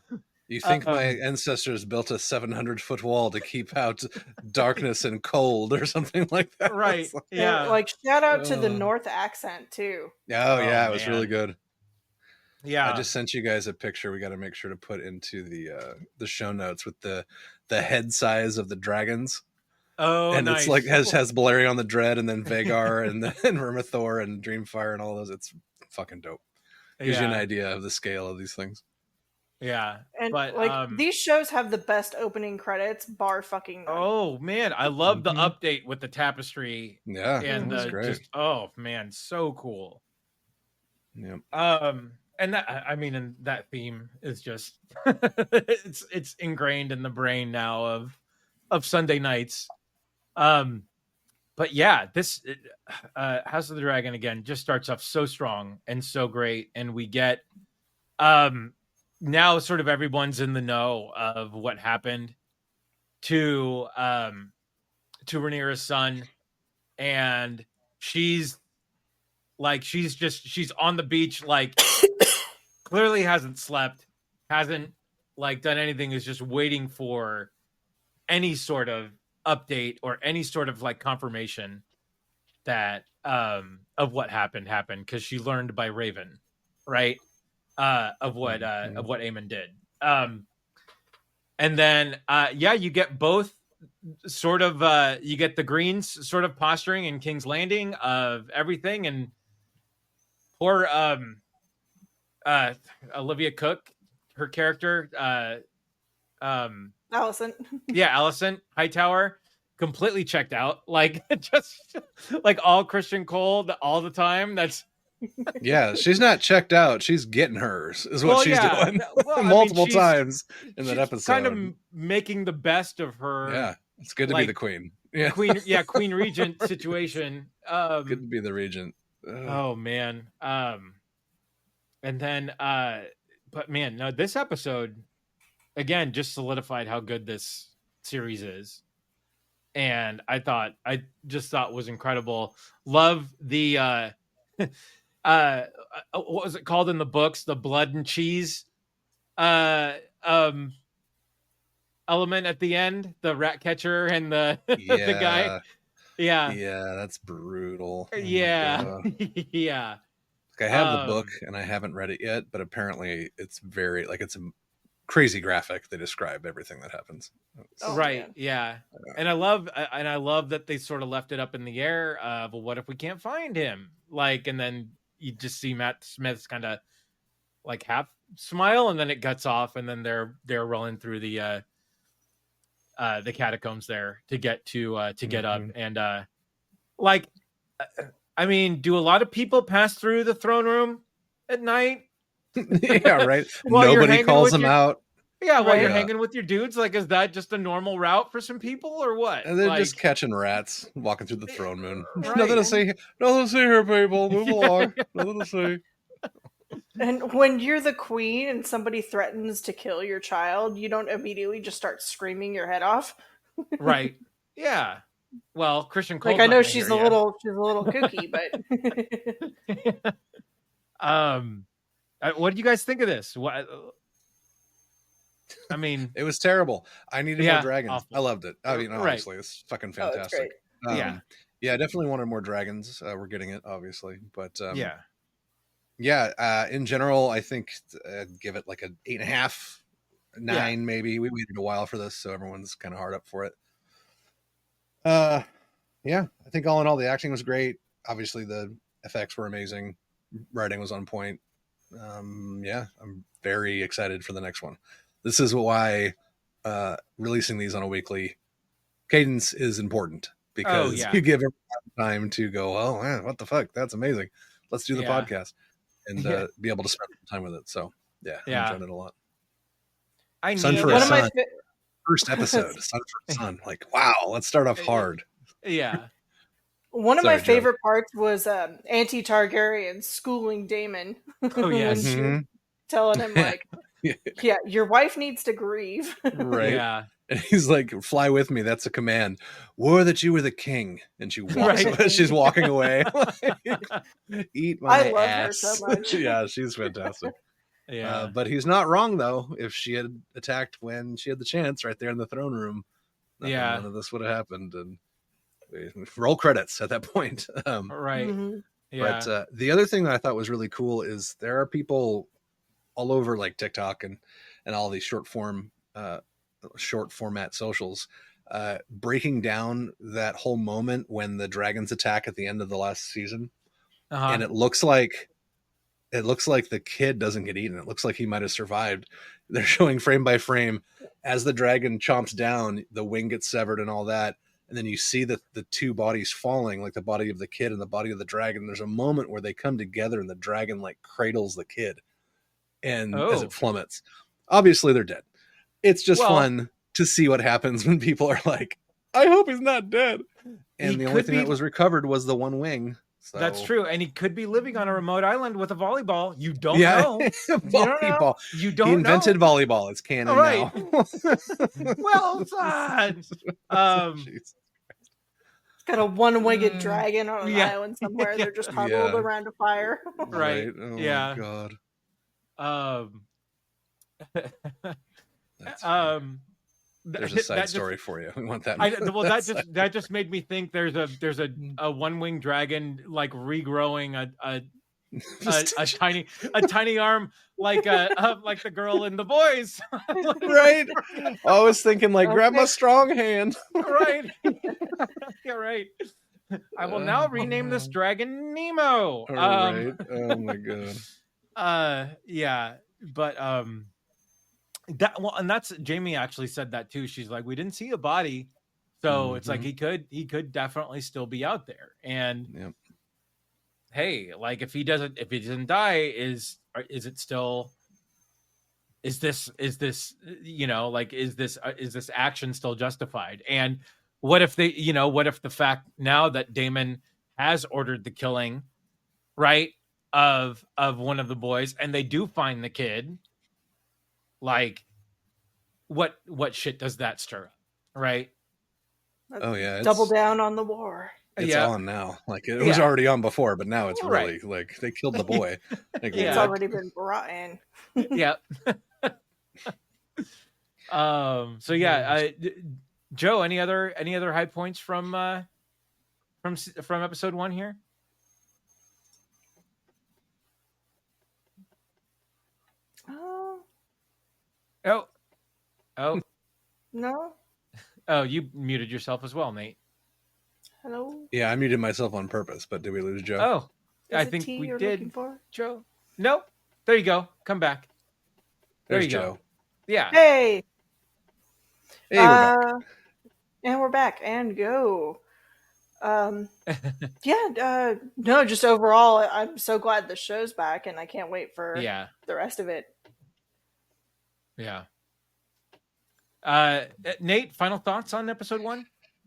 Speaker 3: You think my ancestors built a 700-foot wall to keep out darkness and cold or something like that?
Speaker 1: Right. Yeah.
Speaker 2: Like shout out to the North accent too.
Speaker 3: Oh yeah, it was really good.
Speaker 1: Yeah.
Speaker 3: I just sent you guys a picture. We got to make sure to put into the show notes with the head size of the dragons.
Speaker 1: Oh,
Speaker 3: and
Speaker 1: nice.
Speaker 3: It's like has Balerion the Dread, and then Vagar, and then Vermithor and Dreamfire and all those. It's fucking dope. Gives you an idea of the scale of these things.
Speaker 1: Yeah,
Speaker 2: and these shows have the best opening credits, bar fucking none.
Speaker 1: Oh man, I love the update with the tapestry.
Speaker 3: Yeah,
Speaker 1: and
Speaker 3: that's great.
Speaker 1: Oh man, so cool.
Speaker 3: Yeah.
Speaker 1: And that theme is just it's ingrained in the brain now of Sunday nights. But yeah, this House of the Dragon again just starts off so strong and so great, and we get now sort of everyone's in the know of what happened to Rhaenyra's son, and she's on the beach, like clearly hasn't slept, hasn't like done anything, is just waiting for any sort of update or any sort of like confirmation that of what happened because she learned by Raven, right? Of what Aemon did. And then you get both sort of you get the Greens sort of posturing in King's Landing of everything, and poor Olivia Cook, her character,
Speaker 2: Allison.
Speaker 1: Yeah, Allison Hightower, completely checked out. Like just like all Christian Cole all the time. That's
Speaker 3: Yeah, she's not checked out. She's getting hers, is what she's doing
Speaker 1: Well,
Speaker 3: multiple times in that
Speaker 1: she's
Speaker 3: episode.
Speaker 1: kind of making the best of her.
Speaker 3: Yeah, it's good to be the queen. Yeah,
Speaker 1: queen regent situation.
Speaker 3: Good to be the regent.
Speaker 1: Oh man. And then but man, no, this episode again just solidified how good this series is. And I just thought was incredible. Love the what was it called in the books? The blood and cheese element at the end, the rat catcher and the the guy.
Speaker 3: Yeah, that's brutal. Oh
Speaker 1: yeah. Yeah.
Speaker 3: I have the book and I haven't read it yet, but apparently it's very it's a crazy graphic. They describe everything that happens.
Speaker 1: Right. Man. Yeah. And I love that they sort of left it up in the air of, well, what if we can't find him? And then you just see Matt Smith's kind of half smile, and then it guts off, and then they're rolling through the catacombs there to get to get up. And I mean, do a lot of people pass through the throne room at night?
Speaker 3: Yeah, right. Nobody calls them out.
Speaker 1: Yeah, while you're hanging with your dudes, is that just a normal route for some people, or what?
Speaker 3: And they're just catching rats, walking through the throne room. Right. Nothing to see here, people. Move along. Nothing to see.
Speaker 2: And when you're the queen and somebody threatens to kill your child, you don't immediately just start screaming your head off.
Speaker 1: Right. Yeah. Well, Christian Cole.
Speaker 2: I know she's a little kooky, but
Speaker 1: what do you guys think of this? What? I mean,
Speaker 3: it was terrible. I needed more dragons. Awful. I loved it. I mean, obviously, it's fucking fantastic.
Speaker 2: Oh,
Speaker 3: yeah, definitely wanted more dragons. We're getting it, obviously, but
Speaker 1: yeah.
Speaker 3: In general, I think I'd give it like an 8.5, 9 maybe. We waited a while for this, so everyone's kind of hard up for it. I think all in all, the acting was great. Obviously, the effects were amazing. Writing was on point. I'm very excited for the next one. This is why releasing these on a weekly cadence is important, because you give everyone time to go, oh man, what the fuck? That's amazing. Let's do the podcast and be able to spend some time with it. So I enjoyed it a lot. Sun for a Sun. First episode, Sun for a Sun. Wow, let's start off hard.
Speaker 1: Yeah.
Speaker 2: One of my favorite parts was Auntie Targaryen schooling Daemon.
Speaker 1: Oh, yes.
Speaker 2: Telling him, your wife needs to grieve.
Speaker 3: Right. Yeah. And he's like, fly with me. That's a command. War that you were the king. And she walks away. She's walking away. Eat my ass.
Speaker 2: I love her so much.
Speaker 3: Yeah, she's fantastic.
Speaker 1: Yeah.
Speaker 3: But he's not wrong, though. If she had attacked when she had the chance right there in the throne room, none of this would have happened. And roll credits at that point.
Speaker 1: Right.
Speaker 2: Mm-hmm.
Speaker 1: Yeah.
Speaker 3: But the other thing that I thought was really cool is there are people all over TikTok and all these short format socials breaking down that whole moment when the dragons attack at the end of the last season. And it looks like the kid doesn't get eaten. It looks like he might have survived. They're showing frame by frame as the dragon chomps down, the wing gets severed and all that. And then you see the two bodies falling, like the body of the kid and the body of the dragon. There's a moment where they come together and the dragon cradles the kid, and as it plummets, obviously they're dead. It's just fun to see what happens when people are like, I hope he's not dead. And the only thing that was recovered was the one wing. So.
Speaker 1: That's true. And he could be living on a remote island with a volleyball. You don't know.
Speaker 3: Volleyball.
Speaker 1: You don't know.
Speaker 3: He invented volleyball. It's canon now.
Speaker 1: Well done.
Speaker 2: Got a one-winged dragon on an island somewhere. They're just huddled around a fire.
Speaker 1: Right.
Speaker 3: Oh my God. There's a side story for you. We want that.
Speaker 1: That just made me think there's a one-winged dragon regrowing a tiny arm like the girl in The Boys.
Speaker 3: Right. I was thinking grab my strong hand.
Speaker 1: Right. Yeah, right. I will now rename this dragon Nemo.
Speaker 3: Right. Oh my God.
Speaker 1: Yeah, but and that's Jamie actually said that too. She's like, we didn't see a body, so it's like he could definitely still be out there. And hey, like if he doesn't die, is it still, is this like is this action still justified? And what if what if the fact now that Damon has ordered the killing, right, of one of the boys, and they do find the kid, like what shit does that stir up, right?
Speaker 3: Oh yeah,
Speaker 2: Double down on the war.
Speaker 3: it's
Speaker 1: Yeah.
Speaker 3: on now. Like it was already on before, but now it's really
Speaker 1: Right.
Speaker 3: like they killed the boy. Like,
Speaker 2: It's
Speaker 1: Yeah.
Speaker 2: already been brought in.
Speaker 1: Yeah. So yeah, Joe, any other high points from episode 1 here?
Speaker 2: Oh,
Speaker 1: Oh,
Speaker 2: no.
Speaker 1: oh, you muted yourself as well, Nate.
Speaker 2: Hello.
Speaker 3: Yeah, I muted myself on purpose, but did we lose Joe?
Speaker 1: Oh,
Speaker 2: Is
Speaker 1: I
Speaker 2: it
Speaker 1: think
Speaker 2: tea
Speaker 1: we
Speaker 2: you're
Speaker 1: did,
Speaker 2: looking for?
Speaker 1: Joe. Nope. There you go. Come back. There
Speaker 3: There's
Speaker 1: you
Speaker 3: Joe.
Speaker 1: go. Yeah.
Speaker 2: Hey.
Speaker 3: Hey, we're back.
Speaker 2: And we're back and go. Yeah, no, just overall, I'm so glad the show's back, and I can't wait for
Speaker 1: Yeah.
Speaker 2: the rest of it.
Speaker 1: Yeah. Nate, final thoughts on episode 1?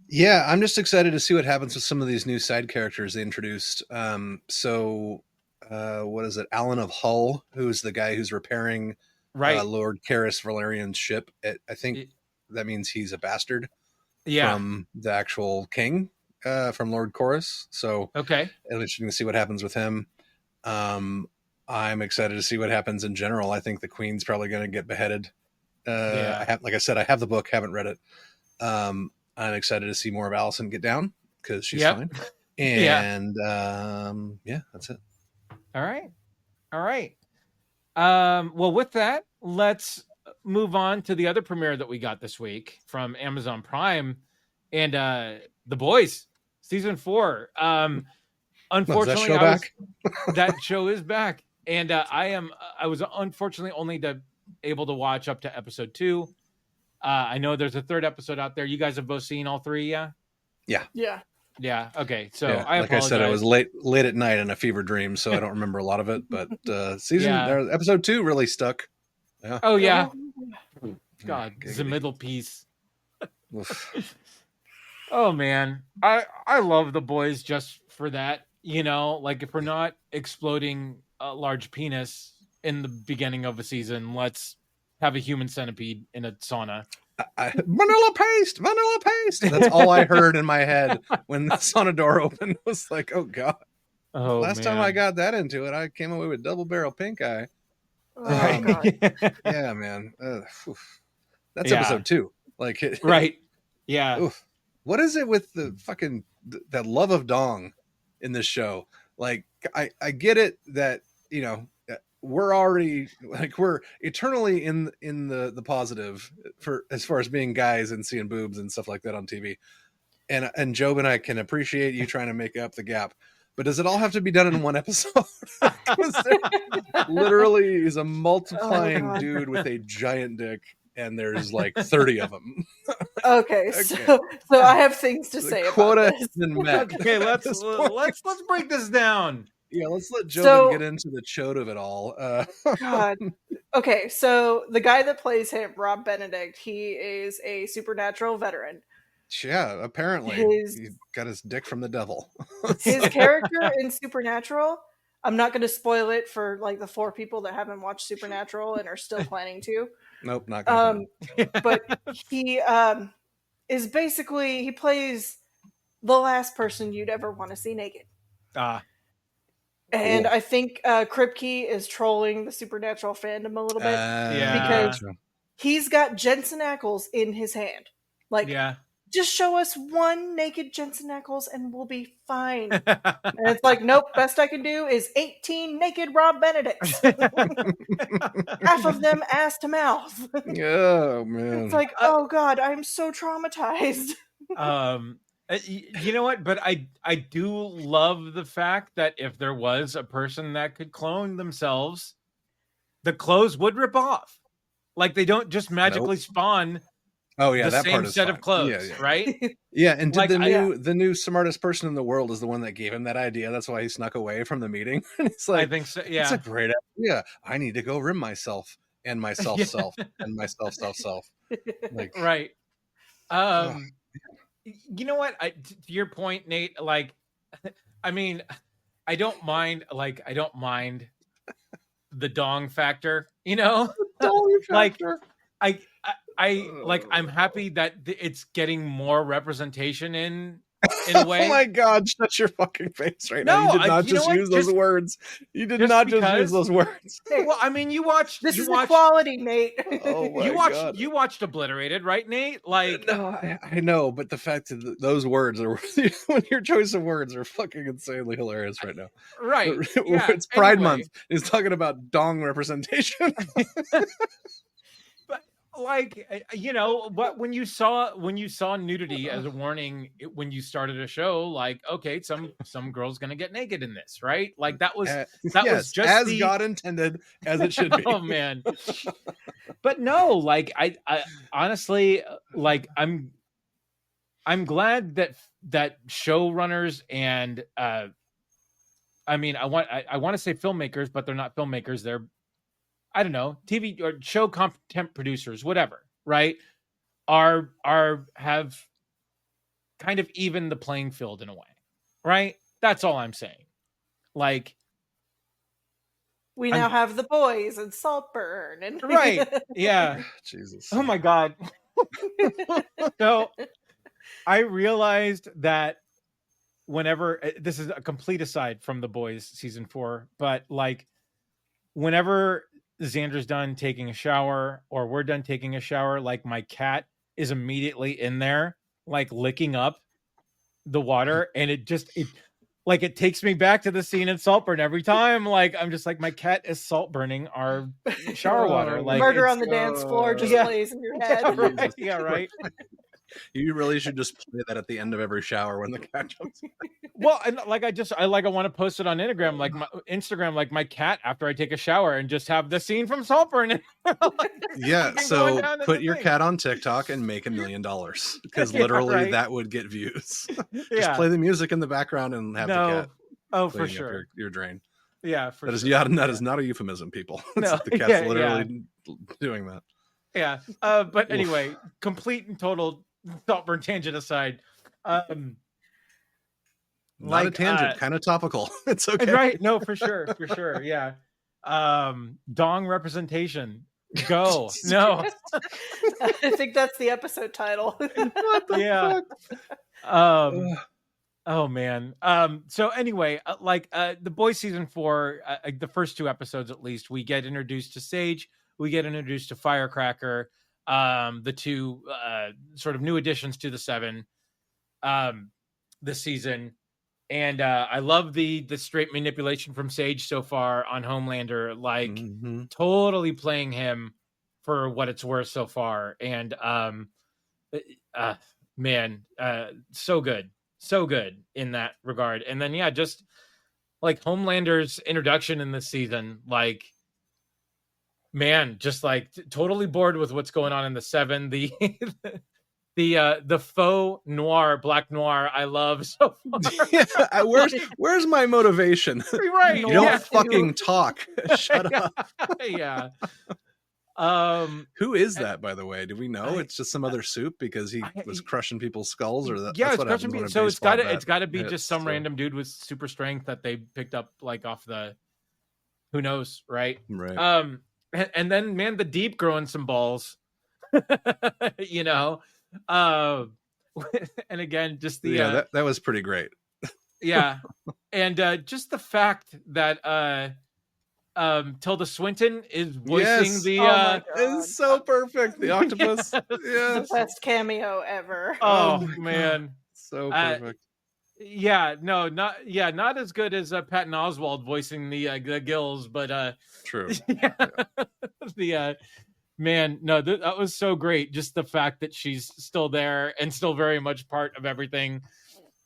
Speaker 3: Yeah, I'm just excited to see what happens with some of these new side characters they introduced. What is it? Alan of Hull, who's the guy who's repairing
Speaker 1: Right.
Speaker 3: Lord Karis Valerian's ship. I think that means he's a bastard from the actual king, from Lord Chorus. So
Speaker 1: Okay.
Speaker 3: it'll be interesting to see what happens with him. I'm excited to see what happens in general. I think the queen's probably going to get beheaded. Like I said, I have the book, haven't read it. I'm excited to see more of Allison get down because she's fine. And yeah, that's it.
Speaker 1: All right. Well, with that, let's move on to the other premiere that we got this week from Amazon Prime, and The Boys season 4. Unfortunately, that show is back, and I was unfortunately only able to watch up to episode 2. I know there's a third episode out there. You guys have both seen all 3, yeah? Yeah. Okay. So I apologize.
Speaker 3: I said, I was late at night in a fever dream, so I don't remember a lot of it. But episode 2 really stuck. Yeah.
Speaker 1: Oh yeah. God, the middle piece. Oh man, I love The Boys just for that. Like if we're not exploding a large penis in the beginning of a season, let's have a human centipede in a sauna.
Speaker 3: Vanilla paste. That's all I heard in my head when the sauna door opened. Was like, oh god.
Speaker 1: Oh,
Speaker 3: last time I got that into it, I came away with double barrel pink eye.
Speaker 2: God.
Speaker 3: Yeah, man. That's episode 2. Like,
Speaker 1: right? Yeah.
Speaker 3: Oof. What is it with the fucking that love of dong in this show? Like, I get it that we're already we're eternally in the positive for as far as being guys and seeing boobs and stuff like that on TV. And Job and I can appreciate you trying to make up the gap, but does it all have to be done in one episode? Because there literally is a multiplying dude with a giant dick, and there's like 30 of them.
Speaker 2: Okay. So I have things to say
Speaker 3: quota
Speaker 2: about this.
Speaker 3: has been met.
Speaker 1: Okay, let's break this down.
Speaker 3: Yeah, let's let Jobin get into the chode of it all.
Speaker 2: God. Okay, so the guy that plays him, Rob Benedict, he is a supernatural veteran.
Speaker 3: Yeah, apparently he got his dick from the devil.
Speaker 2: His character in Supernatural, I'm not going to spoil it for like the 4 people that haven't watched Supernatural and are still planning to.
Speaker 3: Nope, not going
Speaker 2: to. But he is basically, he plays the last person you'd ever want to see naked. And I think Kripke is trolling the Supernatural fandom a little bit. Because he's got Jensen Ackles in his hand. Like, just show us one naked Jensen Ackles and we'll be fine. And it's like, nope, best I can do is 18 naked Rob Benedicts. Half of them ass to mouth.
Speaker 3: Oh, man.
Speaker 2: It's like, oh, God, I'm so traumatized.
Speaker 1: You know what? But I do love the fact that if there was a person that could clone themselves, the clothes would rip off. Like they don't just magically spawn
Speaker 3: Oh yeah,
Speaker 1: the
Speaker 3: that
Speaker 1: same
Speaker 3: part is
Speaker 1: set
Speaker 3: fine.
Speaker 1: of clothes,
Speaker 3: Yeah.
Speaker 1: right?
Speaker 3: Yeah, and did
Speaker 1: Like,
Speaker 3: the new smartest person in the world is the one that gave him that idea. That's why he snuck away from the meeting. And it's
Speaker 1: I
Speaker 3: like,
Speaker 1: think so.
Speaker 3: it's a
Speaker 1: Yeah.
Speaker 3: great idea. I need to go rim myself and myself
Speaker 1: Yeah.
Speaker 3: self and myself self. Like,
Speaker 1: Right.
Speaker 3: ugh.
Speaker 1: You know what? To your point, Nate, like, I mean, I don't mind the dong factor, you know?
Speaker 3: Dollar
Speaker 1: Like,
Speaker 3: factor.
Speaker 1: I'm happy that it's getting more representation in a way.
Speaker 3: Oh my god, shut your fucking face right now.
Speaker 1: No,
Speaker 3: You did not
Speaker 1: you know
Speaker 3: just
Speaker 1: what?
Speaker 3: use those words. You did
Speaker 1: just
Speaker 3: not just use
Speaker 1: because-
Speaker 3: those words.
Speaker 1: Well, I mean, you watched
Speaker 2: equality, Nate.
Speaker 3: Oh my god.
Speaker 1: you watched Obliterated, right, Nate? Like,
Speaker 3: No, I know, but the fact that those words are when your choice of words are fucking insanely hilarious right now.
Speaker 1: right.
Speaker 3: But
Speaker 1: Yeah.
Speaker 3: it's Pride
Speaker 1: anyway.
Speaker 3: Month. He's talking about dong representation.
Speaker 1: But like, you know, but when you saw nudity as a warning when you started a show, like, okay, some girl's gonna get naked in this, right? Like that was was just
Speaker 3: as God intended, as it should be.
Speaker 1: Oh man. But no, like I honestly, like I'm glad that showrunners and I mean I want to say filmmakers, but they're not filmmakers. They're, I don't know, TV or show content producers, whatever, right? Have kind of even the playing field in a way, right? That's all I'm saying. Like,
Speaker 2: We now have The Boys and Saltburn and
Speaker 1: right. Yeah.
Speaker 3: Jesus.
Speaker 1: Oh my God. So I realized that whenever, this is a complete aside from The Boys season 4, but like whenever Xander's done taking a shower or we're done taking a shower, like my cat is immediately in there, like licking up the water, and it takes me back to the scene in Saltburn every time. Like I'm just like, my cat is salt burning our shower water. Like
Speaker 2: Murder on the Dance Floor just plays in your head.
Speaker 1: Yeah, right. Yeah, right.
Speaker 3: You really should just play that at the end of every shower when the cat jumps in.
Speaker 1: Well, and like I want to post it on Instagram, like my cat after I take a shower, and just have the scene from Saltburn.
Speaker 3: Yeah, so put your cat on TikTok and make $1 million, because literally that would get views. Just play the music in the background and have the cat.
Speaker 1: Oh, for sure.
Speaker 3: Your drain.
Speaker 1: Yeah, for
Speaker 3: that
Speaker 1: sure.
Speaker 3: That is not a euphemism, people.
Speaker 1: No,
Speaker 3: the cat's literally doing that.
Speaker 1: Yeah. But anyway, complete and total Saltburn tangent aside.
Speaker 3: Not a tangent, kind of topical. It's okay.
Speaker 1: Right. No, for sure. For sure. Yeah. Dong representation. Go. No.
Speaker 2: I think that's the episode title.
Speaker 3: What the
Speaker 1: fuck? Oh man. So anyway, The Boys season 4, the first 2 episodes at least, we get introduced to Sage, we get introduced to Firecracker, the 2 sort of new additions to the 7 this season. And I love the straight manipulation from Sage so far on Homelander, like totally playing him for what it's worth so far. And man, so good in that regard. And then just like Homelander's introduction in this season, like, man, just like totally bored with what's going on in the 7. The faux noir, black noir, I love so far.
Speaker 3: Where's my motivation?
Speaker 1: Right.
Speaker 3: You don't fucking talk. Shut up.
Speaker 1: Yeah.
Speaker 3: Who is that, by the way? Do we know? It's just some other soup because he was crushing people's skulls, or that's
Speaker 1: it's
Speaker 3: what
Speaker 1: crushing
Speaker 3: people.
Speaker 1: So it's got to be just some random dude with super strength that they picked up like off the, who knows, right?
Speaker 3: Right.
Speaker 1: And then, man, the Deep growing some balls. You know. And again, just the
Speaker 3: that was pretty great.
Speaker 1: Yeah. And just the fact that Tilda Swinton is voicing
Speaker 3: it's so perfect. The octopus.
Speaker 2: The best cameo ever.
Speaker 1: Oh man.
Speaker 3: So perfect.
Speaker 1: Not as good as Patton Oswalt voicing the gills, but
Speaker 3: true.
Speaker 1: Man, no, that was so great. Just the fact that she's still there and still very much part of everything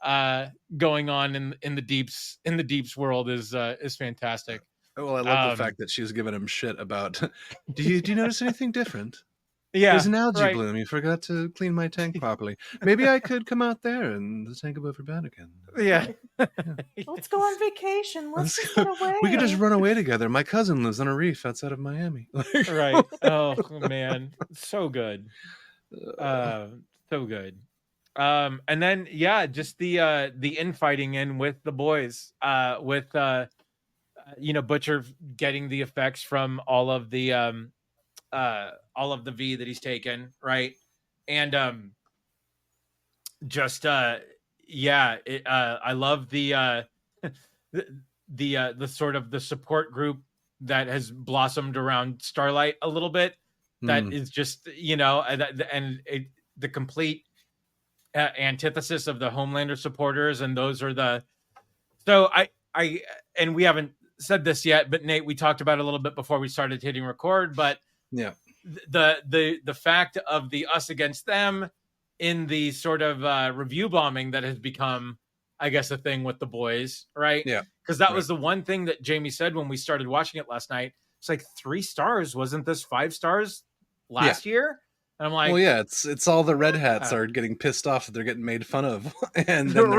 Speaker 1: going on in the Deep's world is fantastic.
Speaker 3: Well, I love the fact that she was giving him shit about. Do you notice anything different?
Speaker 1: Yeah,
Speaker 3: There's an algae
Speaker 1: right.
Speaker 3: bloom. You forgot to clean my tank properly. Maybe I could come out there and the tank above your bed again.
Speaker 1: Yeah.
Speaker 2: Let's go on vacation. Let's just
Speaker 3: go.
Speaker 2: get away.
Speaker 3: We could just run away together. My cousin lives on a reef outside of Miami.
Speaker 1: Right. Oh man, so good. So good. And then just the infighting in with the boys, with Butcher getting the effects from all of the V that he's taken, right? And I love the the sort of the support group that has blossomed around Starlight a little bit. That is just the complete antithesis of the Homelander supporters, and those are the. So I and we haven't said this yet, but Nate, we talked about it a little bit before we started hitting record, but
Speaker 3: yeah,
Speaker 1: the fact of the us against them in the sort of review bombing that has become, I guess, a thing with the boys, right?
Speaker 3: Yeah,
Speaker 1: because that was the one thing that Jamie said when we started watching it last night. It's like 3 stars. Wasn't this 5 stars last year? And I'm like,
Speaker 3: well, yeah, it's all the red hats are getting pissed off that they're getting made fun of, and then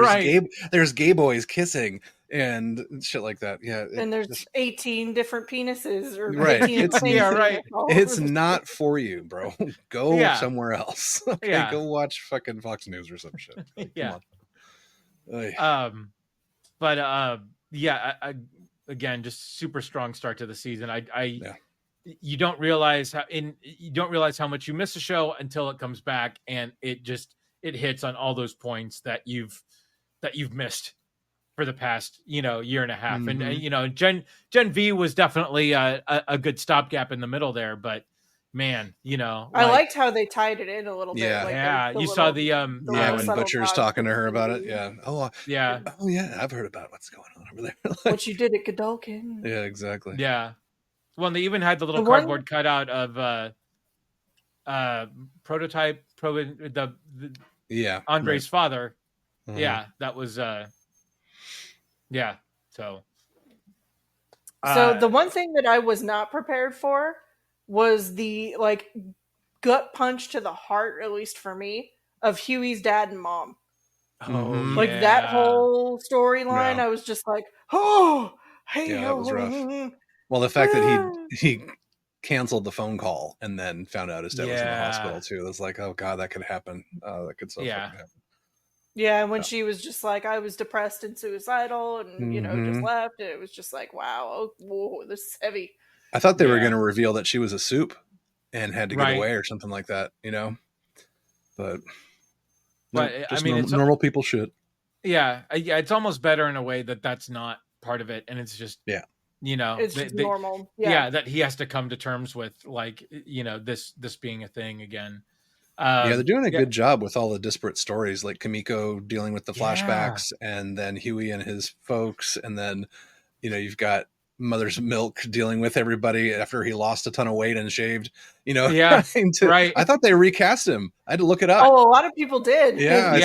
Speaker 3: there's gay boys kissing and shit like that. Yeah,
Speaker 2: and there's 18 different penises, or
Speaker 3: right.
Speaker 2: 18
Speaker 3: It's not for you, bro. Go somewhere else. Okay, go watch fucking Fox News or some shit. Like,
Speaker 1: but again, just super strong start to the season. You don't realize how much you miss a show until it comes back, and it hits on all those points that you've missed for the past year and a half.
Speaker 3: Mm-hmm.
Speaker 1: And Gen V was definitely a good stopgap in the middle there, but man,
Speaker 2: I liked how they tied it in a little bit.
Speaker 1: You saw the
Speaker 3: when Butcher's talking to her about it.
Speaker 1: Yeah.
Speaker 3: I've heard about what's going on over there.
Speaker 2: What you did at Godolkin.
Speaker 3: Yeah, exactly.
Speaker 1: Yeah. Well, they even had the little cardboard cutout of prototype Andre's father.
Speaker 3: Mm-hmm.
Speaker 1: Yeah, that was so
Speaker 2: the one thing that I was not prepared for was the gut punch to the heart, at least for me, of Huey's dad and mom. That whole storyline, I was just like, oh, hey,
Speaker 3: that was rough. Well, the fact that he canceled the phone call and then found out his dad was in the hospital too. That's like, oh god, that could happen. That could so fucking happen.
Speaker 2: Yeah, and when she was just like, I was depressed and suicidal, and just left, it was just like, wow, whoa, this is heavy.
Speaker 3: I thought they were going to reveal that she was a soup and had to get away or something like that, But just normal people shit.
Speaker 1: Yeah, it's almost better in a way that that's not part of it, and it's just
Speaker 2: it's just normal.
Speaker 1: That he has to come to terms with, this being a thing again.
Speaker 3: They're doing a good job with all the disparate stories, like Kimiko dealing with the flashbacks, and then Huey and his folks, and then you've got Mother's Milk dealing with everybody after he lost a ton of weight and shaved.
Speaker 1: Right.
Speaker 3: I thought they recast him. I had to look it up.
Speaker 2: Oh, a lot of people did.
Speaker 3: I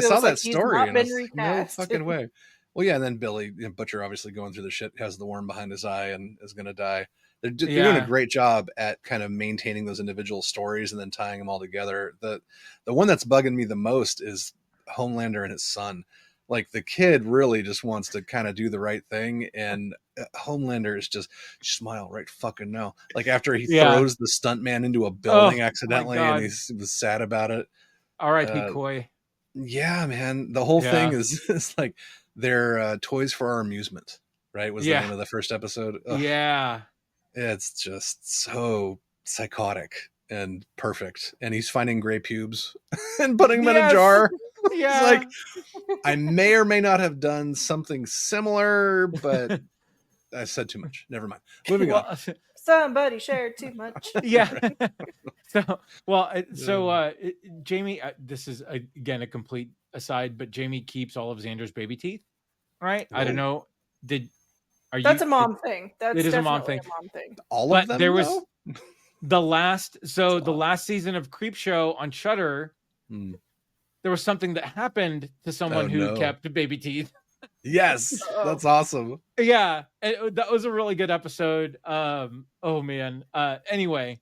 Speaker 3: saw that story.
Speaker 2: Not been recast.
Speaker 3: No fucking way. Well, yeah, and then Billy Butcher obviously going through the shit, has the worm behind his eye and is going to die. They're doing a great job at kind of maintaining those individual stories and then tying them all together. The one that's bugging me the most is Homelander and his son. Like, the kid really just wants to kind of do the right thing, and Homelander is just smile right fucking now. Like, after he throws the stuntman into a building accidentally, and he was sad about it.
Speaker 1: R.I.P. Coy.
Speaker 3: Yeah, man. The whole thing is like, they're toys for our amusement, right? Was the name of the first episode. Ugh.
Speaker 1: Yeah.
Speaker 3: It's just so psychotic and perfect. And he's finding gray pubes and putting them in a jar. It's like, I may or may not have done something similar, but I said too much. Never mind. Moving on.
Speaker 2: Somebody shared too much.
Speaker 1: Jamie, this is again a complete aside, but Jamie keeps all of Xander's baby teeth, right? I don't know.
Speaker 2: That's a mom thing. It is a mom thing.
Speaker 3: All of them.
Speaker 1: There was the last season of Creepshow on Shudder. There was something that happened to someone who kept baby teeth.
Speaker 3: Yes, that's awesome.
Speaker 1: Yeah, that was a really good episode. Oh man. Anyway,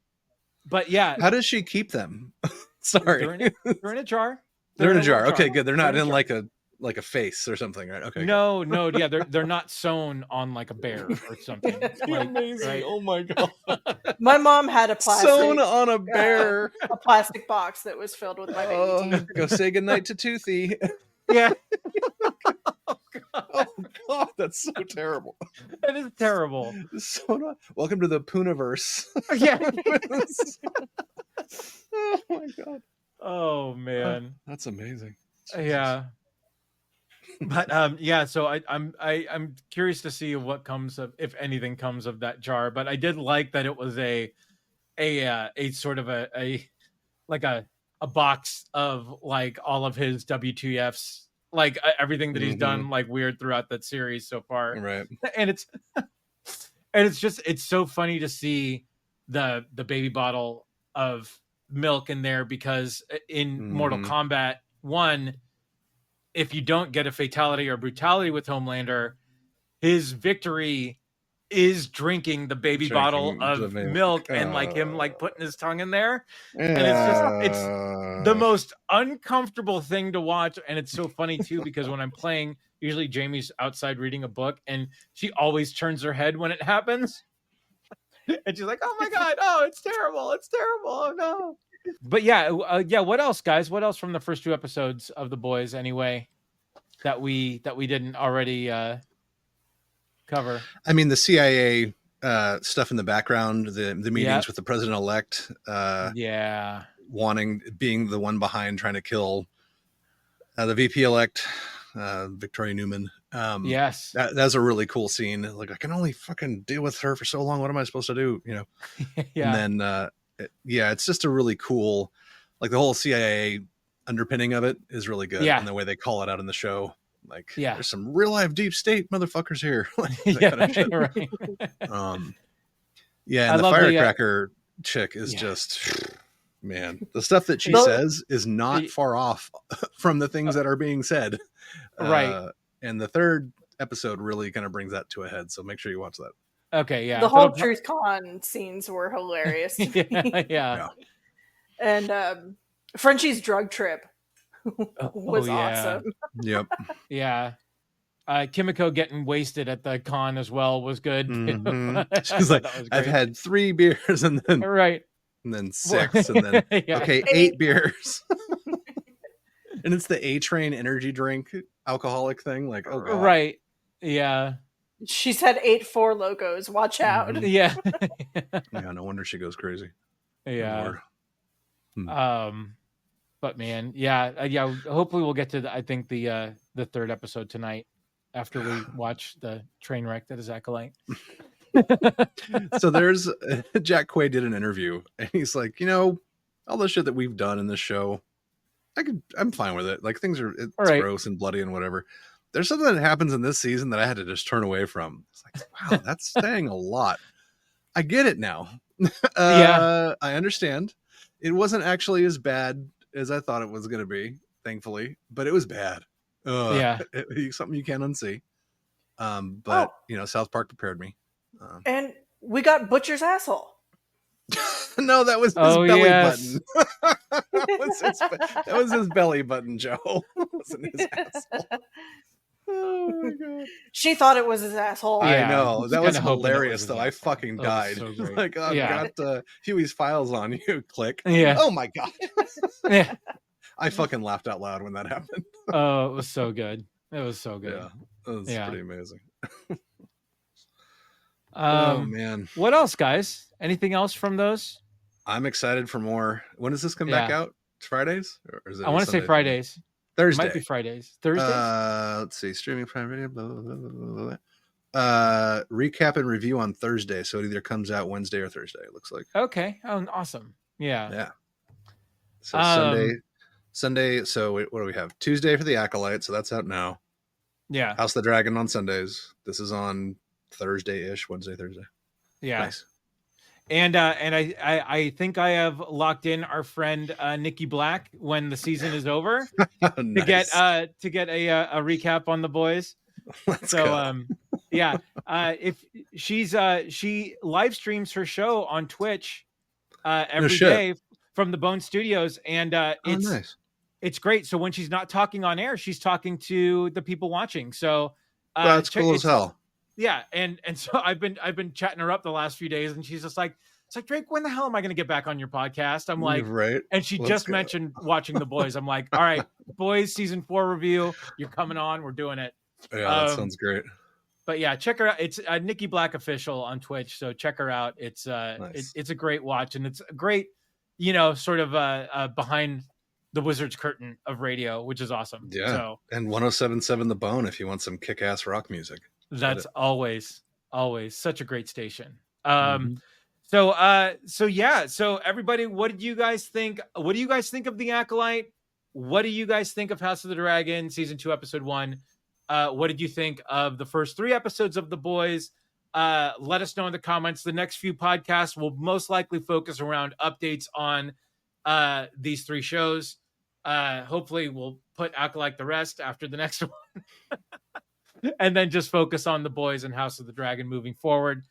Speaker 1: But yeah,
Speaker 3: How does she keep them? Sorry,
Speaker 1: they're in a jar.
Speaker 3: They're in a
Speaker 1: little
Speaker 3: jar. Okay, good. They're not
Speaker 1: in a
Speaker 3: in
Speaker 1: jar.
Speaker 3: like a face or something, right? Okay.
Speaker 1: No, yeah, they're not sewn on like a bear or something. Like,
Speaker 3: Amazing.
Speaker 1: right?
Speaker 3: Oh my god.
Speaker 2: My mom had a
Speaker 3: Sewn
Speaker 2: plastic
Speaker 3: on a bear.
Speaker 2: a plastic box that was filled with my baby teeth.
Speaker 3: Go say goodnight to Toothy.
Speaker 1: Yeah.
Speaker 3: Oh god, that's so terrible.
Speaker 1: That is terrible.
Speaker 3: Welcome to the Pooniverse.
Speaker 1: Yeah.
Speaker 3: Oh my god.
Speaker 1: Oh man.
Speaker 3: That's amazing.
Speaker 1: Yeah. But yeah, so I'm curious to see what comes of, if anything comes of that jar. But I did like that it was a sort of a like a box of like all of his WTFs, like everything that he's done like weird throughout that series so far.
Speaker 3: Right.
Speaker 1: And it's so funny to see the baby bottle of milk in there, because in Mortal Kombat 1, if you don't get a fatality or brutality with Homelander, his victory is drinking the baby bottle of milk and like him like putting his tongue in there. And it's the most uncomfortable thing to watch. And it's so funny too, because when I'm playing, usually Jamie's outside reading a book and she always turns her head when it happens. And she's like, oh my God, oh, it's terrible. It's terrible. Oh no. But yeah, what else, guys? What else from the first 2 episodes of The Boys anyway that we didn't already cover?
Speaker 3: I mean, the CIA stuff in the background, the meetings with the president-elect, being the one behind trying to kill the VP-elect, Victoria Newman.
Speaker 1: Yes,
Speaker 3: that's a really cool scene. Like, I can only fucking deal with her for so long. What am I supposed to do? You know?
Speaker 1: Yeah.
Speaker 3: And then, it's just a really cool, like the whole CIA underpinning of it is really good.
Speaker 1: Yeah.
Speaker 3: And the way they call it out in the show. Like,
Speaker 1: yeah,
Speaker 3: there's some real life deep state motherfuckers here.
Speaker 1: Yeah, kind of shit. Right.
Speaker 3: And the firecracker chick is just, man, the stuff that she says is not far off from the things that are being said.
Speaker 1: Right.
Speaker 3: And the 3rd episode really kind of brings that to a head. So make sure you watch that.
Speaker 1: Okay. Yeah.
Speaker 2: The whole Truth Con scenes were hilarious.
Speaker 1: Yeah.
Speaker 2: And Frenchie's drug trip was awesome.
Speaker 3: Yep.
Speaker 1: Yeah. Kimiko getting wasted at the con as well was good.
Speaker 3: She's like, I've had 3 beers and then
Speaker 1: right.
Speaker 3: And then 6 and then okay, 8 beers. And it's the A-Train energy drink alcoholic thing. Like, oh god.
Speaker 1: Right. Yeah.
Speaker 2: She's had 8 4 logos. Watch out.
Speaker 1: Yeah.
Speaker 3: Yeah, no wonder she goes crazy.
Speaker 1: Yeah. But man, yeah. Hopefully we'll get to the 3rd episode tonight after we watch the train wreck that is Acolyte.
Speaker 3: So there's Jack Quaid did an interview and he's like, all the shit that we've done in this show, I'm fine with it. Like, it's gross and bloody and whatever. There's something that happens in this season that I had to just turn away from. It's like, wow, that's saying a lot. I get it now. I understand. It wasn't actually as bad as I thought it was going to be, thankfully, but it was bad. Something you can't unsee. But South Park prepared me.
Speaker 2: And we got Butcher's asshole.
Speaker 3: No, that was his belly button. That was his belly button, Joe. It wasn't his asshole. Oh my god.
Speaker 2: She thought it was his asshole.
Speaker 3: I know. That was hilarious, though. I fucking died.
Speaker 1: So
Speaker 3: like, I've got Huey's files on you. Click.
Speaker 1: Yeah.
Speaker 3: Oh my god.
Speaker 1: Yeah.
Speaker 3: I fucking laughed out loud when that happened.
Speaker 1: Oh, it was so good. It was so good.
Speaker 3: Yeah. It was pretty amazing.
Speaker 1: Oh
Speaker 3: man.
Speaker 1: What else, guys? Anything else from those?
Speaker 3: I'm excited for more. When does this come back out? Fridays? Or is it
Speaker 1: I want to say Fridays.
Speaker 3: Thursday.
Speaker 1: It might be Fridays. Thursdays?
Speaker 3: Let's see. Streaming Prime Video. Blah, blah, blah, blah. Recap and review on Thursday. So it either comes out Wednesday or Thursday, it looks like.
Speaker 1: Okay. Oh, awesome. Yeah.
Speaker 3: Yeah. So Sunday. So what do we have? Tuesday for the Acolyte. So that's out now.
Speaker 1: Yeah.
Speaker 3: House of the Dragon on Sundays. This is on Thursday-ish, Wednesday, Thursday.
Speaker 1: Yeah.
Speaker 3: Nice.
Speaker 1: And I think I have locked in our friend Nikki Black when the season is over
Speaker 3: Nice.
Speaker 1: to get a recap on The Boys.
Speaker 3: Let's go.
Speaker 1: If she live streams her show on Twitch every
Speaker 3: shit.
Speaker 1: day from the Bone Studios, and
Speaker 3: Nice.
Speaker 1: it's great. So when she's not talking on air, she's talking to the people watching. So
Speaker 3: That's cool as hell.
Speaker 1: Yeah, and so I've been chatting her up the last few days, and she's just like, it's like, Drake, when the hell am I going to get back on your podcast? I'm like,
Speaker 3: right.
Speaker 1: and she
Speaker 3: Let's
Speaker 1: just
Speaker 3: go.
Speaker 1: mentioned watching The Boys. I'm like, all right, Boys season 4 review. You're coming on. We're doing it.
Speaker 3: Yeah, that sounds great.
Speaker 1: But yeah, check her out. It's Nikki Black Official on Twitch. So check her out. It's
Speaker 3: Nice.
Speaker 1: it's a great watch, and it's a great, sort of behind the wizard's curtain of radio, which is awesome.
Speaker 3: Yeah.
Speaker 1: So,
Speaker 3: and 107.7 The Bone if you want some kick-ass rock music.
Speaker 1: That's always such a great station.
Speaker 3: Mhm.
Speaker 1: So yeah. So everybody, what did you guys think? What do you guys think of The Acolyte? What do you guys think of House of the Dragon season 2, episode 1? What did you think of the first 3 episodes of The Boys? Let us know in the comments. The next few podcasts will most likely focus around updates on these 3 shows. Hopefully we'll put Acolyte the rest after the next one. And then just focus on The Boys and House of the Dragon moving forward.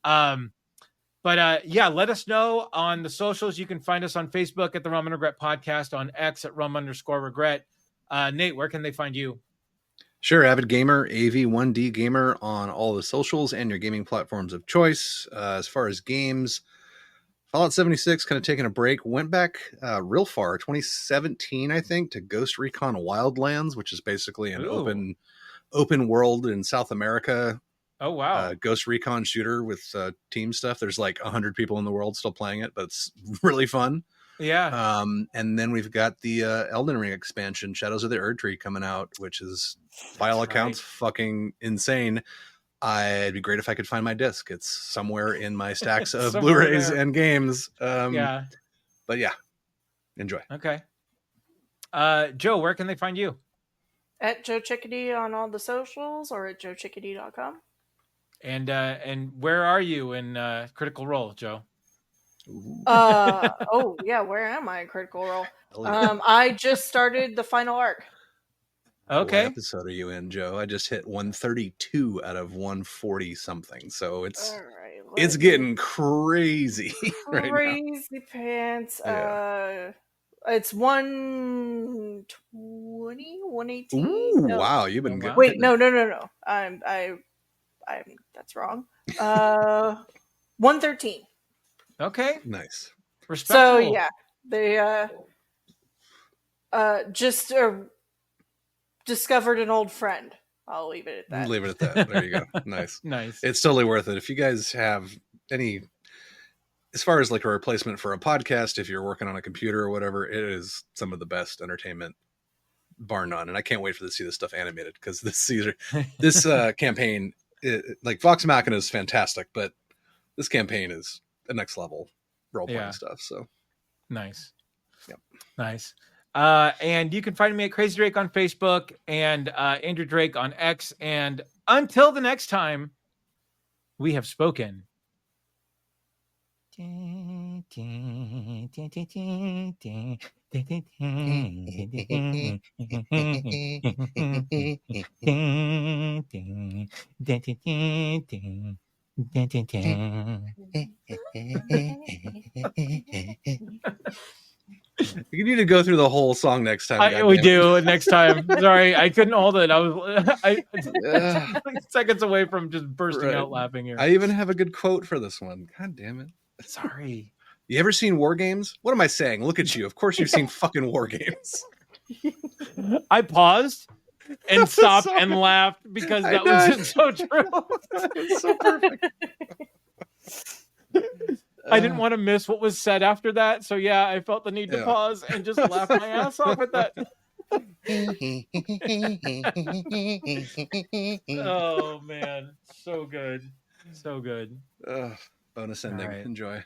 Speaker 1: But yeah, let us know on the socials. You can find us on Facebook at the Rum and Regret Podcast, on X at rum_regret. Nate, where can they find you?
Speaker 3: Sure, Avid Gamer, AV1D Gamer on all the socials and your gaming platforms of choice. As far as games, Fallout 76, kind of taking a break, went back real far, 2017, I think, to Ghost Recon Wildlands, which is basically an open world in South America.
Speaker 1: Oh, wow.
Speaker 3: Ghost Recon shooter with team stuff. There's like 100 people in the world still playing it, but it's really fun.
Speaker 1: Yeah.
Speaker 3: And then we've got the Elden Ring expansion, Shadows of the Erdtree, coming out, which is, by all accounts, fucking insane. It'd be great if I could find my disc. It's somewhere in my stacks of Blu-rays and games.
Speaker 1: Yeah.
Speaker 3: But yeah, enjoy.
Speaker 1: Okay. Joe, where can they find you?
Speaker 2: At Joe Chickadee on all the socials, or at joechickadee.com.
Speaker 1: And where are you in Critical Role, Joe?
Speaker 2: Oh yeah, where am I in Critical Role? I just started the final arc.
Speaker 1: Okay.
Speaker 3: What episode are you in, Joe? I just hit 132 out of 140 something, so it's getting crazy right now.
Speaker 2: Crazy pants.
Speaker 3: Yeah.
Speaker 2: It's 120, 118.
Speaker 3: Ooh, no. Wow, you've been good.
Speaker 2: Wait, no. I'm that's wrong. 113.
Speaker 1: Okay.
Speaker 3: Nice.
Speaker 1: Respectful.
Speaker 2: So yeah, they just discovered an old friend. I'll leave it at that.
Speaker 3: Leave it at that. There you go. Nice.
Speaker 1: Nice.
Speaker 3: It's totally worth it. If you guys have any, as far as like a replacement for a podcast, if you're working on a computer or whatever, it is some of the best entertainment, bar none. And I can't wait to see this stuff animated, because this campaign, like Vox Machina is fantastic, but this campaign is the next level role-playing stuff. So
Speaker 1: nice.
Speaker 3: Yep.
Speaker 1: Nice. And you can find me at Crazy Drake on Facebook and Andrew Drake on X. And until the next time, we have spoken.
Speaker 3: You need to go through the whole song next time.
Speaker 1: We do next time. Sorry, I couldn't hold it. I was seconds away from just bursting out laughing here.
Speaker 3: I even have a good quote for this one. God damn it.
Speaker 1: Sorry.
Speaker 3: You ever seen War Games? What am I saying? Look at you. Of course you've seen fucking War Games.
Speaker 1: I paused and stopped and laughed because that was just so true.
Speaker 3: It's so perfect.
Speaker 1: I didn't want to miss what was said after that. So yeah, I felt the need to pause and just laugh my ass off at that. Oh man. So good. So good.
Speaker 3: Bonus ending. Right. Enjoy.